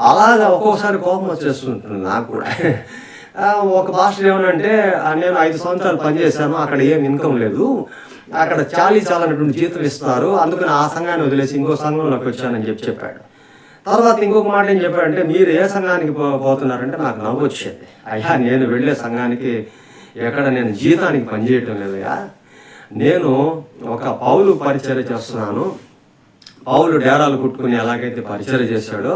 అలాగా ఒక్కొక్కసారి కోపం వచ్చేస్తుంటుంది నాకు కూడా. ఒక పాస్టర్ ఏమనంటే, నేను 5 సంవత్సరాలు పనిచేశాను, అక్కడ ఏం ఇన్కమ్ లేదు, అక్కడ చాలన్నటువంటి జీతం ఇస్తున్నారు, అందుకని ఆ సంఘాన్ని వదిలేసి ఇంకో సంఘంలోకి వచ్చానని చెప్పాడు. తర్వాత ఇంకొక మాట ఏం చెప్పాడంటే, మీరు ఏ సంఘానికి పోతున్నారంటే నాకు నవ్వు వచ్చేది. అయ్యా, నేను వెళ్ళే సంఘానికి ఎక్కడ నేను జీతానికి పనిచేయటం లేదయ్యా, నేను ఒక పౌలు పరిచర్య చేస్తున్నాను. పౌలు డేరాలు కుట్టుకుని ఎలాగైతే పరిచర్య చేశాడో,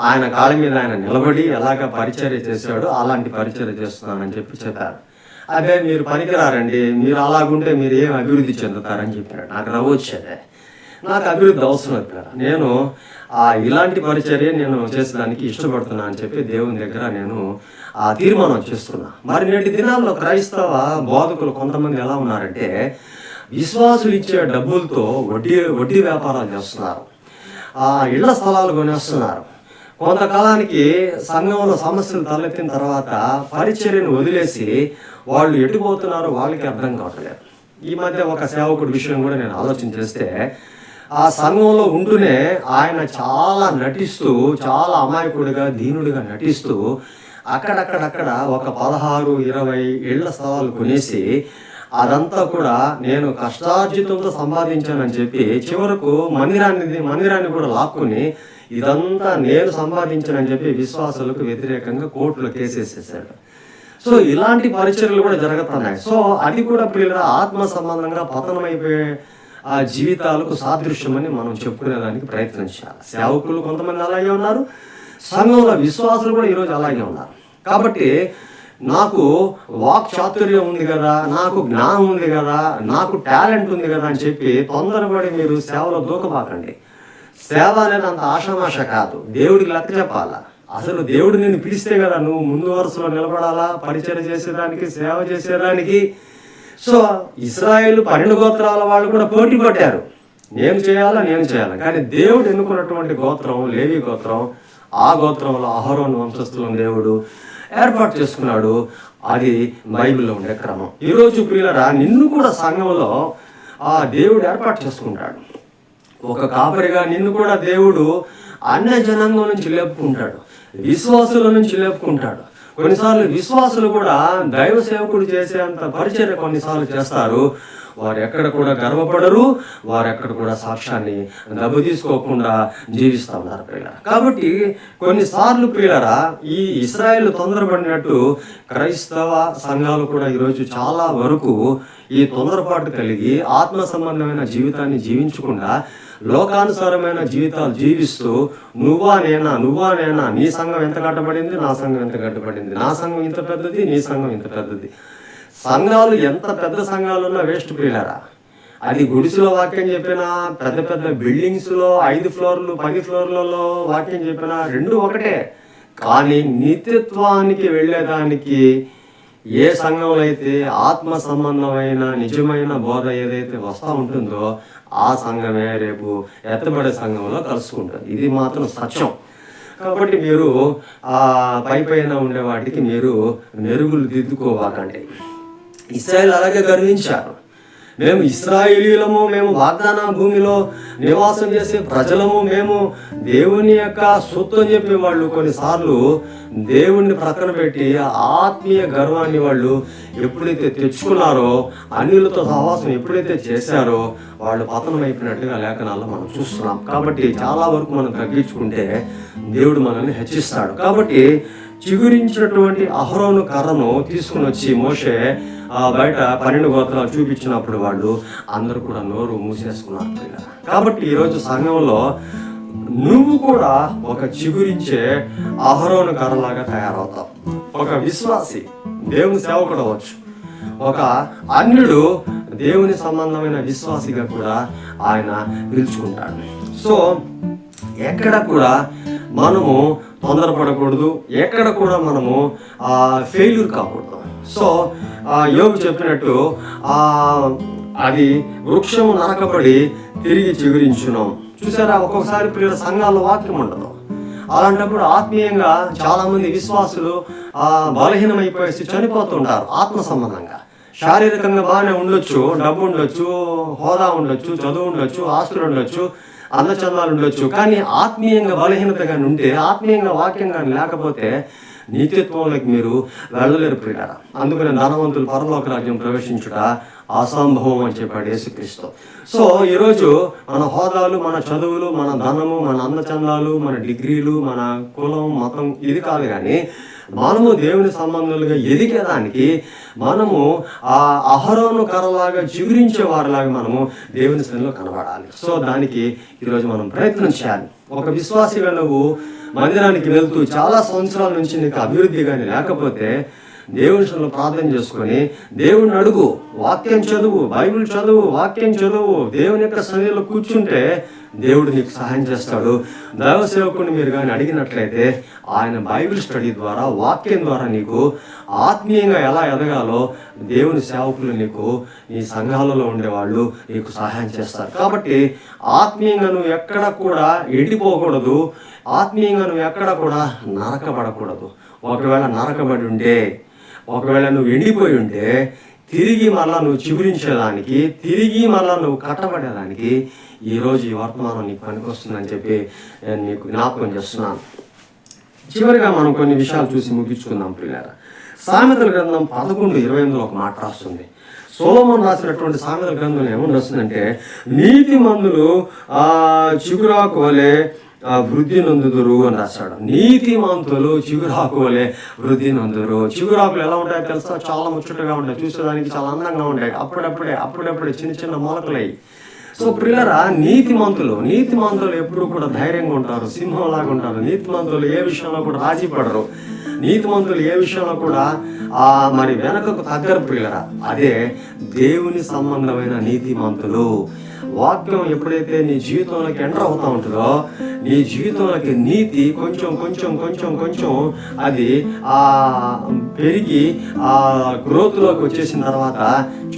ఆయన కాళ్ళ మీద ఆయన నిలబడి ఎలాగ పరిచర్య చేశాడో అలాంటి పరిచర్య చేస్తున్నానని చెప్పారు. అదే మీరు పనికిరారండి, మీరు అలాగుంటే మీరు ఏం అభివృద్ధి చెందుతారని చెప్పాడు. నాకు నవ్వు వచ్చేదే. నాకు అభివృద్ధి అవసరం అవుతారు, నేను ఇలాంటి పరిచర్య నేను చేసేదానికి ఇష్టపడుతున్నా అని చెప్పి దేవుని దగ్గర నేను తీర్మానం చేస్తున్నా. మరి నేటి దినాల్లో క్రైస్తవ బోధకులు కొంతమంది ఎలా ఉన్నారంటే, విశ్వాసులు ఇచ్చే డబ్బులతో వడ్డీ వ్యాపారాలు చేస్తున్నారు, ఇళ్ల స్థలాలు కొనేస్తున్నారు. కొంతకాలానికి సంఘంలో సమస్యలు తలెత్తిన తర్వాత పరిచర్యను వదిలేసి వాళ్ళు ఎటుపోతున్నారో వాళ్ళకి అర్థం కావట్లేదు. ఈ మధ్య ఒక సేవకుడి విషయం కూడా నేను ఆలోచన చేస్తే, ఆ సంఘంలో ఉంటూనే ఆయన చాలా నటిస్తూ, చాలా అమాయకుడిగా దీనుడిగా నటిస్తూ అక్కడక్కడ ఒక 16-20 ఇళ్ల స్థలాలు కొనేసి అదంతా కూడా నేను కష్టార్జితంతో సంపాదించానని చెప్పి చివరకు మందిరాన్ని కూడా లాక్కుని ఇదంతా నేను సంపాదించానని చెప్పి విశ్వాసులకు వ్యతిరేకంగా కోర్టులో కేసేసేసాడు. సో ఇలాంటి పరిచర్యలు కూడా జరుగుతున్నాయి. సో అది కూడా పిల్లల ఆత్మ సంబంధంగా పతనమైపోయే ఆ జీవితాలకు సాదృశ్యమని మనం చెప్పుకునేదానికి ప్రయత్నించాలి. సేవకులు కొంతమంది అలాగే ఉన్నారు, సంఘంలో విశ్వాసులు కూడా ఈరోజు అలాగే ఉన్నారు. కాబట్టి నాకు వాక్ చాతుర్యం ఉంది కదా, నాకు జ్ఞానం ఉంది కదా, నాకు టాలెంట్ ఉంది కదా అని చెప్పి తొందరపడి మీరు సేవలో దూకబాకండి. సేవ అనేది అంత ఆషామాష కాదు, దేవుడికి లెక్క చెప్పాలా. అసలు దేవుడు నిన్ను పిలిస్తే కదా నువ్వు ముందు వరుసలో నిలబడాలా పరిచర్య చేసేదానికి, సేవ చేసేదానికి. సో ఇశ్రాయేలు 12 గోత్రాల వాళ్ళు కూడా పోటీ పడ్డారు, నేను చేయాలా. కానీ దేవుడు ఎన్నుకున్నటువంటి గోత్రం లేవి గోత్రం, ఆ గోత్రంలో అహరోను వంశస్థులను దేవుడు ఏర్పాటు చేసుకున్నాడు. అది బైబిల్లో ఉండే క్రమం. ఈరోజు ప్రియులరా, నిన్ను కూడా సంఘంలో దేవుడు ఏర్పాటు చేసుకుంటాడు. ఒక కాపరిగా నిన్ను కూడా దేవుడు అన్య జనాంగం నుంచి లేపుకుంటాడు, విశ్వాసుల నుంచి లేపుకుంటాడు. కొన్నిసార్లు విశ్వాసులు కూడా దైవ సేవకుడు చేసేంత పరిచర్య కొన్నిసార్లు చేస్తారు. వారు ఎక్కడ కూడా గర్వపడరు, వారు ఎక్కడ కూడా సాక్ష్యాన్ని దెబ్బ తీసుకోకుండా జీవిస్తూ ఉన్నారు ప్రియులరా. కాబట్టి కొన్నిసార్లు ప్రియులరా, ఈ ఇశ్రాయేలు తొందరపడినట్టు క్రైస్తవ సంఘాలు కూడా ఈరోజు చాలా వరకు ఈ తొందరపాటు కలిగి ఆత్మ సంబంధమైన జీవితాన్ని జీవించకుండా లోకానుసారమైన జీవితాలు జీవిస్తూ నువ్వా నేనా, నీ సంఘం ఎంత కట్టబడింది, నా సంఘం ఎంత కట్టబడింది, నా సంఘం ఇంత పెద్దది, నీ సంఘం ఇంత పెద్దది. సంఘాలు ఎంత పెద్ద సంఘాలు ఉన్నా వేస్ట్ ప్రియులరా. అది గుడిసెలో వాక్యం చెప్పినా, పెద్ద బిల్డింగ్స్లో 5 ఫ్లోర్లు 10 ఫ్లోర్లలో వాక్యం చెప్పినా రెండు ఒకటే. కానీ నిత్యత్వానికి వెళ్ళేదానికి ఏ సంఘంలో అయితే ఆత్మ సంబంధమైన నిజమైన బోధ ఏదైతే వస్తూ ఉంటుందో ఆ సంఘమే రేపు ఎత్తబడే సంఘంలో కలుసుకుంటుంది. ఇది మాత్రం సత్యం. కాబట్టి మీరు పైన ఉండే వాటికి మీరు మెరుగులు దిద్దుకోవాలండి. ఇశ్రాయేలు అలాగే గర్వించారు, మేము ఇశ్రాయేలీలము, మేము వాగ్దాన భూమిలో నివాసం చేసే ప్రజలము, మేము దేవుని యొక్క సొత్తు అని చెప్పి వాళ్ళు కొన్నిసార్లు దేవుణ్ణి ప్రక్కన పెట్టి ఆత్మీయ గర్వాన్ని వాళ్ళు ఎప్పుడైతే తెచ్చుకున్నారో, అన్యులతో సహవాసం ఎప్పుడైతే చేశారో వాళ్ళు పతనం అయిపోయినట్టుగా లేఖనాల్లో మనం చూస్తున్నాం. కాబట్టి చాలా వరకు మనం తగ్గించుకుంటే దేవుడు మనల్ని హెచ్చిస్తాడు. కాబట్టి చిగురించినటువంటి అహరోను కర్రను తీసుకుని వచ్చి మోషే బయట 12 గోత్రాలు చూపించినప్పుడు వాళ్ళు అందరూ కూడా నోరు మూసేసుకున్నారు. కాబట్టి ఈరోజు సంఘంలో నువ్వు కూడా ఒక చిగురించే అహరోను కర్రలాగా తయారవుతావు. ఒక విశ్వాసి దేవుని సేవకుడు అవ్వచ్చు, ఒక అన్యుడు దేవుని సంబంధమైన విశ్వాసిగా కూడా ఆయన పిలుచుకుంటాడు. సో ఎక్కడ కూడా మనము తొందరపడకూడదు, ఎక్కడ కూడా మనము ఫెయిల్యూర్ కాకూడదు. సో యోబు చెప్పినట్టు అది వృక్షము నరకబడి తిరిగి చిగురించును. చూసారా, ఒక్కొక్కసారి ప్రియుల సంఘాల్లో వాక్యం ఉండదు, అలాంటప్పుడు ఆత్మీయంగా చాలా మంది విశ్వాసులు బలహీనమైపోయేసి చనిపోతుంటారు ఆత్మ సంబంధంగా. శారీరకంగా బాగానే ఉండొచ్చు, డబ్బు ఉండొచ్చు, హోదా ఉండొచ్చు, చదువు ఉండొచ్చు, ఆస్తులు ఉండొచ్చు, అందచందాలు ఉండొచ్చు, కానీ ఆత్మీయంగా బలహీనతగా ఉంటే, ఆత్మీయంగా వాక్యంగా లేకపోతే నిత్యత్వంలోకి మీరు వెళ్ళలేరు ప్రియులారా. అందుకని ధనవంతులు పరలోక రాజ్యం ప్రవేశించుట అసంభవం అని చెప్పాడు యేసుక్రీస్తు. సో ఈరోజు మన హోదాలు, మన చదువులు, మన ధనము, మన అందచందాలు, మన డిగ్రీలు, మన కులం, మతం ఇది కాదు, కానీ మనము దేవుని సంబంధాలుగా ఎదిగేదానికి మనము ఆ అహరోను కర్రలాగా చిగురించే వారిలాగా మనము దేవుని సన్నిధిలో కనబడాలి. సో దానికి ఈరోజు మనం ప్రయత్నం చేయాలి. ఒక విశ్వాసిగా నువ్వు మందిరానికి వెళ్తూ చాలా సంవత్సరాల నుంచి నీకు అభివృద్ధి కానీ లేకపోతే దేవుని సన్నిధిలో ప్రార్థన చేసుకొని దేవుడిని అడుగు, వాక్యం చదువు, బైబిల్ చదువు, వాక్యం చదువు, దేవుని యొక్క సన్నిధిలో కూర్చుంటే దేవుడు నీకు సహాయం చేస్తాడు. దైవ సేవకుని మీరు కానీ అడిగినట్లయితే ఆయన బైబిల్ స్టడీ ద్వారా, వాక్యం ద్వారా నీకు ఆత్మీయంగా ఎలా ఎదగాలో దేవుని సేవకులు నీకు ఈ సంఘాలలో ఉండేవాళ్ళు నీకు సహాయం చేస్తారు. కాబట్టి ఆత్మీయంగా నువ్వు ఎక్కడ కూడా ఎండిపోకూడదు, ఆత్మీయంగా నువ్వు ఎక్కడ కూడా నరకబడకూడదు. ఒకవేళ నరకబడి ఉంటే, ఒకవేళ నువ్వు ఎండిపోయి ఉంటే తిరిగి మళ్ళా నువ్వు చిగురించేదానికి, తిరిగి మళ్ళా నువ్వు కట్టబడేదానికి ఈరోజు ఈ వర్తమానం నీకు పనికొస్తుందని చెప్పి నేను నీకు జ్ఞాపకం చేస్తున్నాను. చివరిగా మనం కొన్ని విషయాలు చూసి ముగించుకుందాం ప్రియులారా. సామెతల గ్రంథం 11:28 ఒక మాట రాస్తుంది. సొలొమోను రాసినటువంటి సామెతల గ్రంథంలో ఏమని రాస్తుందంటే, నీతిమంతులు చిగురాకు వలె వృద్ధి నొందుదురు అని రాశాడు. నీతిమంతులు చిగురాకు వలె వృద్ధి నొందురు. చిగురాకులు ఎలా ఉంటాయో తెలుసా? చాలా ముచ్చటగా ఉంటాయి, చూసేదానికి చాలా అందంగా ఉంటాయి, అప్పుడప్పుడే చిన్న చిన్న మొలకలయ్యి. సో ప్రియులారా, నీతిమంతులు ఎప్పుడు కూడా ధైర్యంగా ఉంటారు, సింహంలాగా ఉంటారు. నీతిమంతులు ఏ విషయంలో కూడా రాజీ పడరు. నీతిమంతులు ఏ విషయంలో కూడా మరి వెనకకు తగ్గరు ప్రియులారా. అదే దేవుని సంబంధమైన నీతిమంతులు. వాక్యం ఎప్పుడైతే నీ జీవితంలోకి ఎంటర్ అవుతూ ఉంటుందో, నీ జీవితంలోకి నీతి కొంచెం అది పెరిగి గ్రోత్లోకి వచ్చేసిన తర్వాత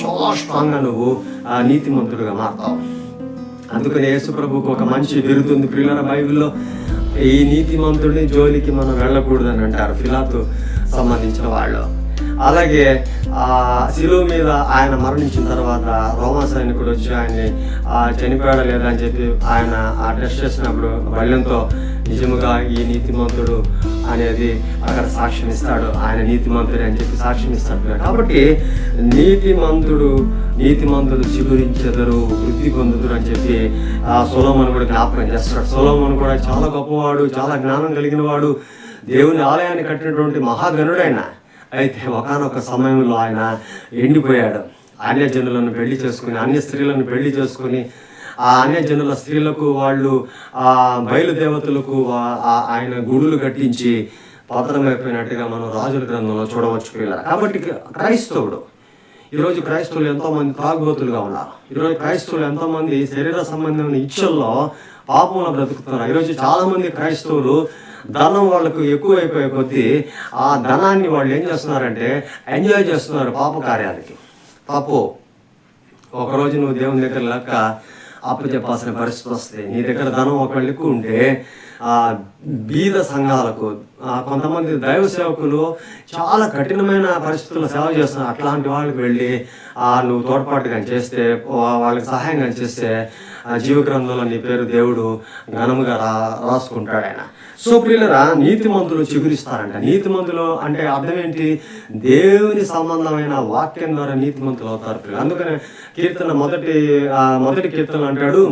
చాలా స్ట్రాంగ్గా నువ్వు నీతిమంతుడుగా మారుతావు. అందుకని యేసు ప్రభువుకు ఒక మంచి బిరుదుంది ప్రియులారా బైబిల్లో. ఈ నీతిమంతుడిని జోలికి మనం వెళ్ళకూడదని అంటారు పిలాతు సంబంధించిన వాళ్ళు. అలాగే శిలువ మీద ఆయన మరణించిన తర్వాత రోమా సైనికుడు వచ్చి ఆయన్ని చనిపోయాడా లేదా అని చెప్పి ఆయన టెస్ట్ చేసినప్పుడు బల్యంతో నిజముగా ఈ నీతిమంతుడు అనేది అక్కడ సాక్ష్యం ఇస్తాడు. ఆయన నీతిమంతుడు అని చెప్పి సాక్ష్యం ఇస్తాడు. కాబట్టి నీతిమంతుడు చిగురించెదరు, వృద్ధి పొందుదురు అని చెప్పి సొలొమోను కూడా జ్ఞాపకం చేస్తాడు. సొలొమోను కూడా చాలా గొప్పవాడు, చాలా జ్ఞానం కలిగిన వాడు, దేవుని ఆలయాన్ని కట్టినటువంటి మహాగణుడైన. అయితే ఒకానొక సమయంలో ఆయన ఎండిపోయాడు. అన్యజనులను పెళ్లి చేసుకుని, అన్య స్త్రీలను పెళ్లి చేసుకుని, ఆ అన్యజనుల స్త్రీలకు వాళ్ళు బయలుదేవతలకు ఆయన గుడులు కట్టించి పతనమైపోయినట్టుగా మనం రాజుల గ్రంథంలో చూడవచ్చు పిల్లలు. కాబట్టి ఈరోజు క్రైస్తవులు ఎంతోమంది త్రాగుబోతులుగా ఉన్నారు. ఈరోజు క్రైస్తవులు ఎంతోమంది శరీర సంబంధమైన ఇచ్చల్లో పాపంలో బ్రతుకుతున్నారు. ఈరోజు చాలామంది క్రైస్తవులు ధనం వాళ్ళకు ఎక్కువైపోయే కొద్దీ ఆ ధనాన్ని వాళ్ళు ఏం చేస్తున్నారంటే ఎంజాయ్ చేస్తున్నారు పాప కార్యాలకి. ఒకరోజు నువ్వు దేవుని దగ్గర లెక్క అప్పు చెప్పాల్సిన పరిస్థితి వస్తుంది. నీ దగ్గర ధనం ఒకవేళ ఎక్కువ ఉంటే బీద సంఘాలకు, కొంతమంది దైవ సేవకులు చాలా కఠినమైన పరిస్థితుల్లో సేవ చేస్తున్నారు. అట్లాంటి వాళ్ళకి వెళ్ళి నువ్వు తోడ్పాటు కానీ చేస్తే, వాళ్ళకి సహాయం కానీ చేస్తే జీవ గ్రంథంలో నీ పేరు దేవుడు ఘనముగా రాసుకుంటాడు ఆయన. సో ప్రియులరా, నీతిమంతులు చిగురిస్తారంట. నీతిమంతులు అంటే అర్థం ఏంటి? దేవుని సంబంధమైన వాక్యం ద్వారా నీతిమంతులు అవుతారు ప్రియులు. అందుకనే కీర్తన మొదటి కీర్తన అంటాడు,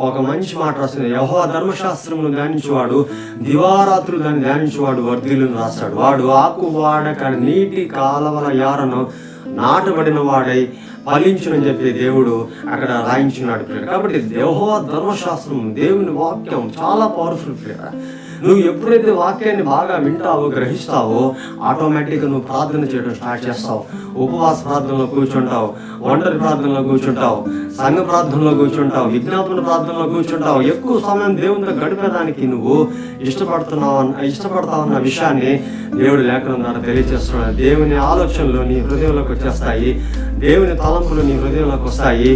ఒక మంచి మాట రాస్తుంది, యెహోవా ధర్మశాస్త్రమును ధ్యానించువాడు దివారాత్రులు దాన్ని ధ్యానించువాడు వర్ధిల్లును రాస్తాడు. వాడు ఆకు వాడక నీటి కాలవల యారను నాటబడిన వాడై ఫలించునని చెప్పి దేవుడు అక్కడ రాయించున్నాడు ప్రియుడు. కాబట్టి యెహోవా ధర్మశాస్త్రం, దేవుని వాక్యం చాలా పవర్ఫుల్ ప్రియుడు. నువ్వు ఎప్పుడైతే వాక్యాన్ని బాగా వింటావో, గ్రహిస్తావో, ఆటోమేటిక్గా నువ్వు ప్రార్థన చేయడం స్టార్ట్ చేస్తావు. ఉపవాస ప్రార్థనలో కూర్చుంటావు, ఒంటరి ప్రార్థనలో కూర్చుంటావు, సంఘ ప్రార్థనలో కూర్చుంటావు, విజ్ఞాపన ప్రార్థనలో కూర్చుంటావు. ఎక్కువ సమయం దేవునితో గడిపేదానికి నువ్వు ఇష్టపడతావన్న విషయాన్ని దేవుడు లేఖనం ద్వారా తెలియజేస్తున్నాడు. దేవుని ఆలోచనలు నీ హృదయంలోకి వచ్చేస్తాయి. దేవుని తలంపులు నీ హృదయంలోకి వస్తాయి,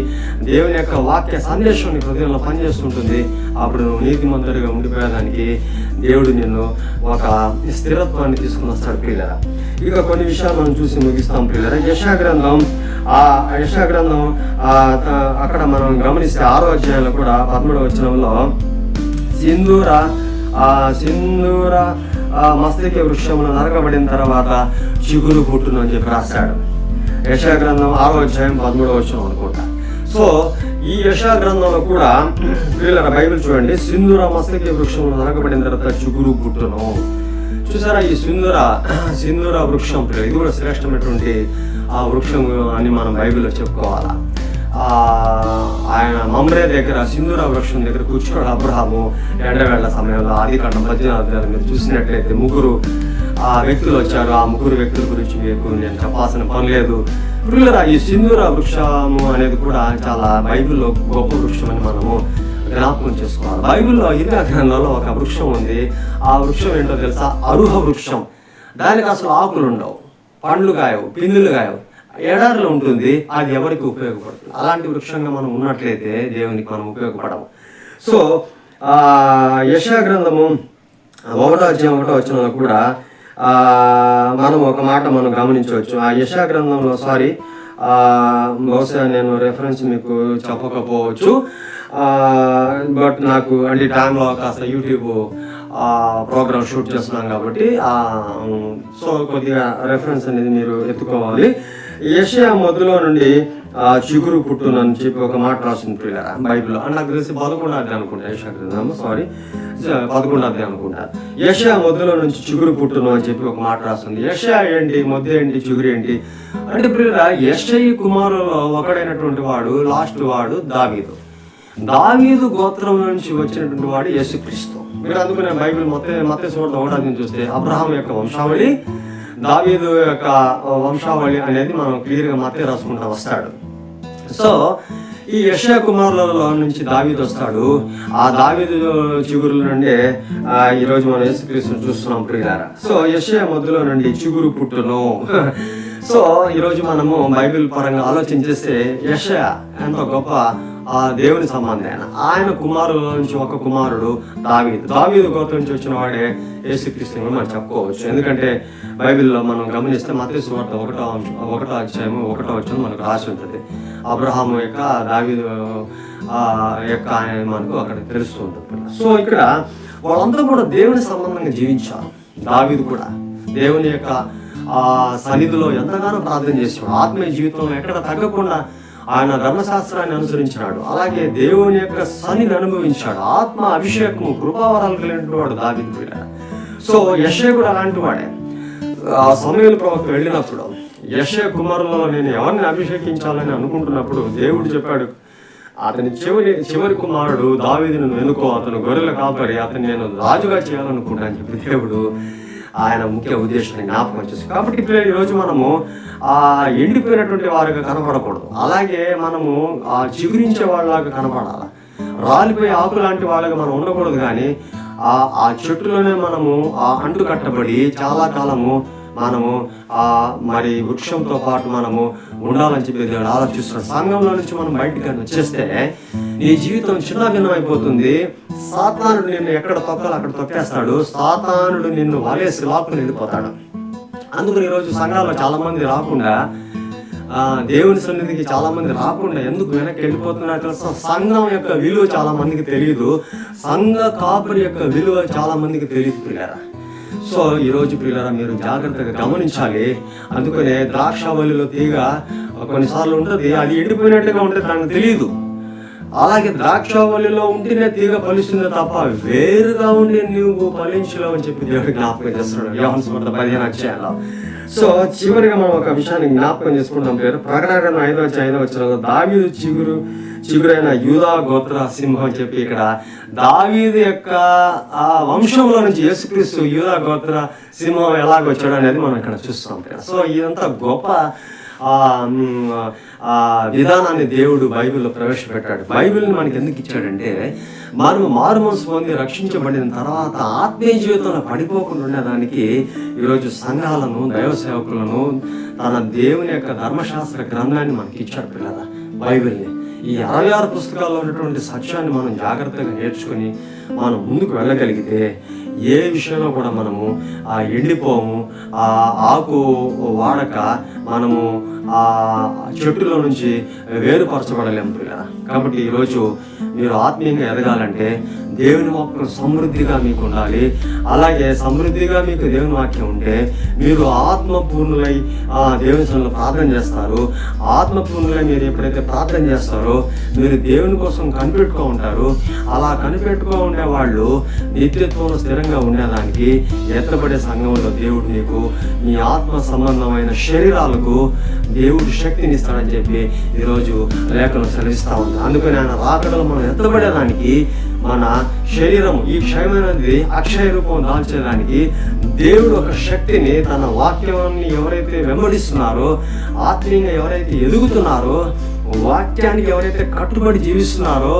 దేవుని యొక్క వాక్య సందేశం నీ హృదయంలో పనిచేస్తుంటుంది. అప్పుడు నువ్వు నీతిమంతుడిగా ఉండిపోయేదానికి దేవుడు నిన్ను ఒక స్థిరత్వాన్ని తీసుకుని వస్తాడు ప్రియులరా. ఇక కొన్ని విషయాలు మనం చూసి ముగిస్తాం ప్రియులరా. యెషయా గ్రంథం అక్కడ మనం గమనిస్తే 6వ అధ్యాయంలో కూడా 13వ వచనంలో సింధూర మస్తకి వృక్షములు నరకబడిన తర్వాత చిగురు పుట్టును అని చెప్పి రాశాడు. యెషయా గ్రంథం 6వ అధ్యాయం 13వ వచనం అనుకుంటా. సో ఈ యెషయా గ్రంథంలో కూడా ప్రియులరా బైబిల్ చూడండి, సింధూర మస్తకి వృక్షములు నరకబడిన తర్వాత చిగురు పుట్టును. చూసారా, ఈ సింధూర వృక్షం ఇది కూడా శ్రేష్టమైనటువంటి ఆ వృక్షం అని మనం బైబిల్లో చెప్పుకోవాలా. ఆయన మమ్రే దగ్గర సింధూర వృక్షం దగ్గర కూర్చోడు అబ్రహాము ఎండవేళ్ల సమయంలో. ఆదికాండం 18వ అధ్యాయం మీరు చూసినట్లయితే 3 వ్యక్తులు వచ్చారు. ఆ 3 వ్యక్తుల గురించి మీకు నేను చెప్పాల్సిన పని లేదు. ప్రియులరా, ఈ సింధూర వృక్షము అనేది కూడా చాలా బైబిల్లో గొప్ప వృక్షం అని మనము జ్ఞాపకం చేసుకోవాలి. బైబిల్లో ఇర్మియా గ్రంథంలో ఒక వృక్షం ఉంది. ఆ వృక్షం ఏంటో తెలుసా? అరుహ వృక్షం. దానికి అసలు ఆకులు ఉండవు, పండ్లు కాయవు, పిందులు కాయవు, ఎడారిలో ఉంటుంది. అది ఎవరికి ఉపయోగపడుతుంది? అలాంటి వృక్షంగా మనం ఉన్నట్లయితే దేవునికి మనం ఉపయోగపడము. సో యెషయా గ్రంథము 1వ అధ్యాయం 1వ వచనంలో కూడా మనం ఒక మాట మనం గమనించవచ్చు. ఆ యెషయా గ్రంథంలో బహుశా నేను రెఫరెన్స్ మీకు చెప్పకపోవచ్చు, బట్ నాకు అంటే టైంలో కాస్త యూట్యూబ్ ప్రోగ్రామ్ షూట్ చేస్తున్నాం కాబట్టి సో కొద్దిగా రెఫరెన్స్ అనేది మీరు ఎత్తుకోవాలి. యెషయా మొదలులో నుండి చిగురు పుట్టునని చెప్పి ఒక మాట రాసింది ప్రియులారా బైబిల్లో. నాకు తెలిసి 11వ అధ్యాయం అనుకుంటా, యెషయా గ్రంథము 11వ అధ్యాయం అనుకుంటా. యెషయా మొదలులో నుంచి చిగురు పుట్టును అని చెప్పి ఒక మాట రాస్తుంది. యెషయా ఏంటి, మొద్దు ఏంటి, చిగురు ఏంటి అంటే ప్రియులారా, యెషయి కుమారులలో ఒకడైనటువంటి వాడు లాస్ట్ వాడు దావీదు గోత్రం నుంచి వచ్చినటువంటి వాడు యేసుక్రీస్తు. మీరు అందుకునే బైబిల్ మత్తయి సువార్త 1వ అధ్యాయం చూస్తే అబ్రహాం యొక్క వంశావళి, దావీదు యొక్క వంశావళి అనేది మనం క్లియర్గా మత్తయి రాసుకుంటూ వస్తాడు. సో ఈ యెషయా కుమారులలో నుంచి దావీదు వస్తాడు. ఆ దావీదు చిగురుల నుండి ఈరోజు మనం యేసుక్రీస్తును చూస్తున్నాం ప్రియులారా. సో యెషయా మొదలులో నుండి చిగురు పుట్టును. సో ఈరోజు మనము బైబిల్ పరంగా ఆలోచన చేస్తే యెషయా ఎంత గొప్ప దేవుని సంబంధి. ఆయన కుమారుల నుంచి ఒక కుమారుడు దావీదు గోత్రం నుంచి వచ్చిన వాడే యేసుక్రీస్తు మనం చెప్పుకోవచ్చు. ఎందుకంటే బైబిల్లో మనం గమనిస్తే మత్తయి సువార్త 1వ అధ్యాయం 1వ వచనం మనకు రాసి ఉంటుంది. అబ్రహాము యొక్క దావీదు యొక్క ఆయన మనకు అక్కడ తెలుస్తూ ఉంటుంది. సో ఇక్కడ వాళ్ళందరూ కూడా దేవుని సంబంధంగా జీవించారు. దావీదు కూడా దేవుని యొక్క సన్నిధిలో ఎంతగానో ప్రార్థన చేస్తున్నాడు. ఆత్మీయ జీవితంలో ఎక్కడ తగ్గకుండా ఆయన ధర్మశాస్త్రాన్ని అనుసరించినాడు. అలాగే దేవుని యొక్క సన్నిధిని అనుభవించాడు. ఆత్మ అభిషేకము కృపావరాలు కలిగిన వాడు దావీదు కూడా. సో యెషయా కూడా అలాంటి వాడే. సమూయేలు ప్రవక్త వెళ్ళినప్పుడు యెషయా కుమారులలో నేను ఎవరిని అభిషేకించాలని అనుకుంటున్నప్పుడు దేవుడు చెప్పాడు, అతని చివరి కుమారుడు దావీదును ఎన్నుకో, అతను గొర్రెల కాపరి, అతను నేను రాజుగా చేయాలనుకుంటా అని చెప్పి దేవుడు ఆయన ముఖ్య ఉద్దేశాన్ని జ్ఞాపకం చేసి. కాబట్టి ఈరోజు మనము ఎండిపోయినటువంటి వారిగా కనపడకూడదు. అలాగే మనము చిగురించే వాళ్ళలాగా కనపడాలి. రాలిపోయే ఆకు లాంటి వాళ్ళగా మనం ఉండకూడదు. కానీ ఆ చెట్టులోనే మనము అంటు కట్టబడి చాలా కాలము మనము మరి వృక్షంతో పాటు మనము ఉండాలని చెప్పి దేవుడు ఆలోచిస్తున్నాడు. సంఘంలో నుంచి మనం బయటికి వచ్చేస్తే నీ జీవితం చిన్న భిన్నం అయిపోతుంది. సాతానుడు నిన్ను ఎక్కడ తొక్కాలో అక్కడ తొక్కేస్తాడు. సాతానుడు నిన్ను వలేసి లాక్కుని వెళ్ళిపోతాడు. అందుకని ఈరోజు సంఘాల్లో చాలా మంది రాకుండా, దేవుని సన్నిధికి చాలా మంది రాకుండా ఎందుకు వెనక్కి వెళ్ళిపోతున్నారు తెలుసా? సంఘం యొక్క విలువ చాలా మందికి తెలియదు. సంఘ కాపురి యొక్క విలువ చాలా మందికి తెలియదు పిల్లరా. సో ఈరోజు పిల్లరా మీరు జాగ్రత్తగా గమనించాలి. అందుకనే ద్రాక్షావళిలో తీగ కొన్నిసార్లు ఉంటుంది, అది ఎండిపోయినట్టుగా ఉంటుంది, నాకు తెలియదు. అలాగే ద్రాక్షావళిలో ఉంటేనే తీగ ఫలిస్తుంది తప్ప వేరుగా ఉండి నువ్వు ఫలించలేవు అని చెప్పి దేవుడు జ్ఞాపకం చేస్తున్నాడు యోహాను సువార్త 15వ అధ్యాయంలో. సో చివరిగా మనం ఒక విషయాన్ని జ్ఞాపకం చేసుకుంటాం. ప్రకటన 5వ అధ్యాయం 5వ వచనంలో దావీదు చిగురైన యూదా గోత్ర సింహం అని చెప్పి ఇక్కడ దావీదు యొక్క వంశంలో నుంచి యేసుక్రీస్తు యూదా గోత్ర సింహం ఎలాగొచ్చాడు అనేది మనం ఇక్కడ చూస్తాం. సో ఇదంతా గొప్ప విధానాన్ని దేవుడు బైబిల్లో ప్రవేశపెట్టాడు. బైబిల్ని మనకి ఎందుకు ఇచ్చాడంటే మనము మారు మనసు పొంది రక్షించబడిన తర్వాత ఆత్మీయ జీవితంలో పడిపోకుండా ఉండేదానికి ఈరోజు సంఘాలను, దైవ సేవకులను, తన దేవుని యొక్క ధర్మశాస్త్ర గ్రంథాన్ని మనకి ఇచ్చాడు పిల్లరా, బైబిల్ని. ఈ 66 పుస్తకాల్లో ఉన్నటువంటి సత్యాన్ని మనం జాగ్రత్తగా నేర్చుకుని మనం ముందుకు వెళ్ళగలిగితే ఏ విషయంలో కూడా మనము ఎండిపోము, ఆకు వాడక మనము చెట్టులో నుంచి వేరుపరచబడలేము పిల్లరా. కాబట్టి ఈరోజు మీరు ఆత్మీయంగా ఎదగాలంటే దేవుని వాక్యం సమృద్ధిగా మీకు ఉండాలి. అలాగే సమృద్ధిగా మీకు దేవుని వాక్యం ఉంటే మీరు ఆత్మపూర్ణులై దేవుని సన్నిధిలో ప్రార్థన చేస్తారు. ఆత్మపూర్ణులై మీరు ఎప్పుడైతే ప్రార్థన చేస్తారో మీరు దేవుని కోసం కనిపెట్టుకో ఉంటారు. అలా కనిపెట్టుకో ఉండే వాళ్ళు నిత్యత్వంలో స్థిరంగా ఉండేదానికి ఎత్తబడే సంఘంలో దేవుడు నీకు మీ ఆత్మ సంబంధమైన శరీరాలకు దేవుడు శక్తిని ఇస్తాడని చెప్పి ఈరోజు లేఖనం సెలవిస్తూ ఉంది. అందుకని ఆయన రాకడలో మనం ఎత్తబడేదానికి మన శరీరం ఈ క్షయమైనది అక్షయ రూపం దాల్చేదానికి దేవుడు ఒక శక్తిని, తన వాక్యాన్ని ఎవరైతే వెంబడిస్తున్నారో, ఆత్మీయంగా ఎవరైతే ఎదుగుతున్నారో, వాక్యానికి ఎవరైతే కట్టుబడి జీవిస్తున్నారో,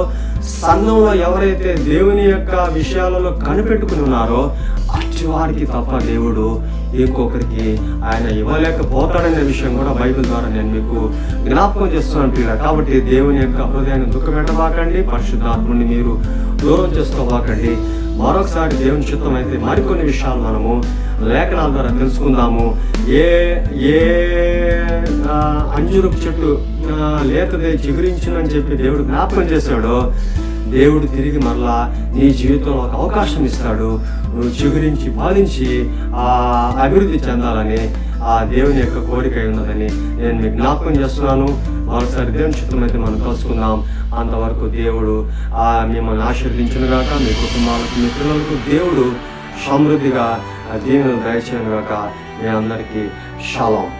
సంఘంలో ఎవరైతే దేవుని యొక్క విషయాలలో కనిపెట్టుకుని ఉన్నారో అట్టి వారికి తప్ప దేవుడు ఇంకొకరికి ఆయన ఇవ్వలేకపోతాడనే విషయం కూడా బైబిల్ ద్వారా నేను మీకు జ్ఞాపకం చేస్తున్నాను పిల్లలు. కాబట్టి దేవుని యొక్క హృదయాన్ని దుఃఖపెట్టబాకండి, పరిశుద్ధాత్మని మీరు దూరం చేసుకోబాకండి. మరొకసారి దేవుని చిత్తం అయితే మరికొన్ని విషయాలు మనము లేఖనాల ద్వారా తెలుసుకుందాము. ఏ అంజూరపు చెట్టు లేతదే చిగురించునని చెప్పి దేవుడు జ్ఞాపకం చేశాడో, దేవుడు తిరిగి మరలా నీ జీవితంలో ఒక అవకాశం ఇస్తాడు. నువ్వు చిగురించి ఫలించి అభివృద్ధి చెందాలని దేవుని యొక్క కోరిక ఉన్నదని నేను మీకు జ్ఞాపకం చేస్తున్నాను. మరోసారి దేవుని చిత్రం అయితే మనం కలుసుకుందాం. అంతవరకు దేవుడు మిమ్మల్ని ఆశీర్వదించును గాక, మీ కుటుంబాలకు, మీ పిల్లలకు దేవుడు సమృద్ధిగా దీవెనలు దయచేయను గాక. మీ అందరికీ షాలోమ్.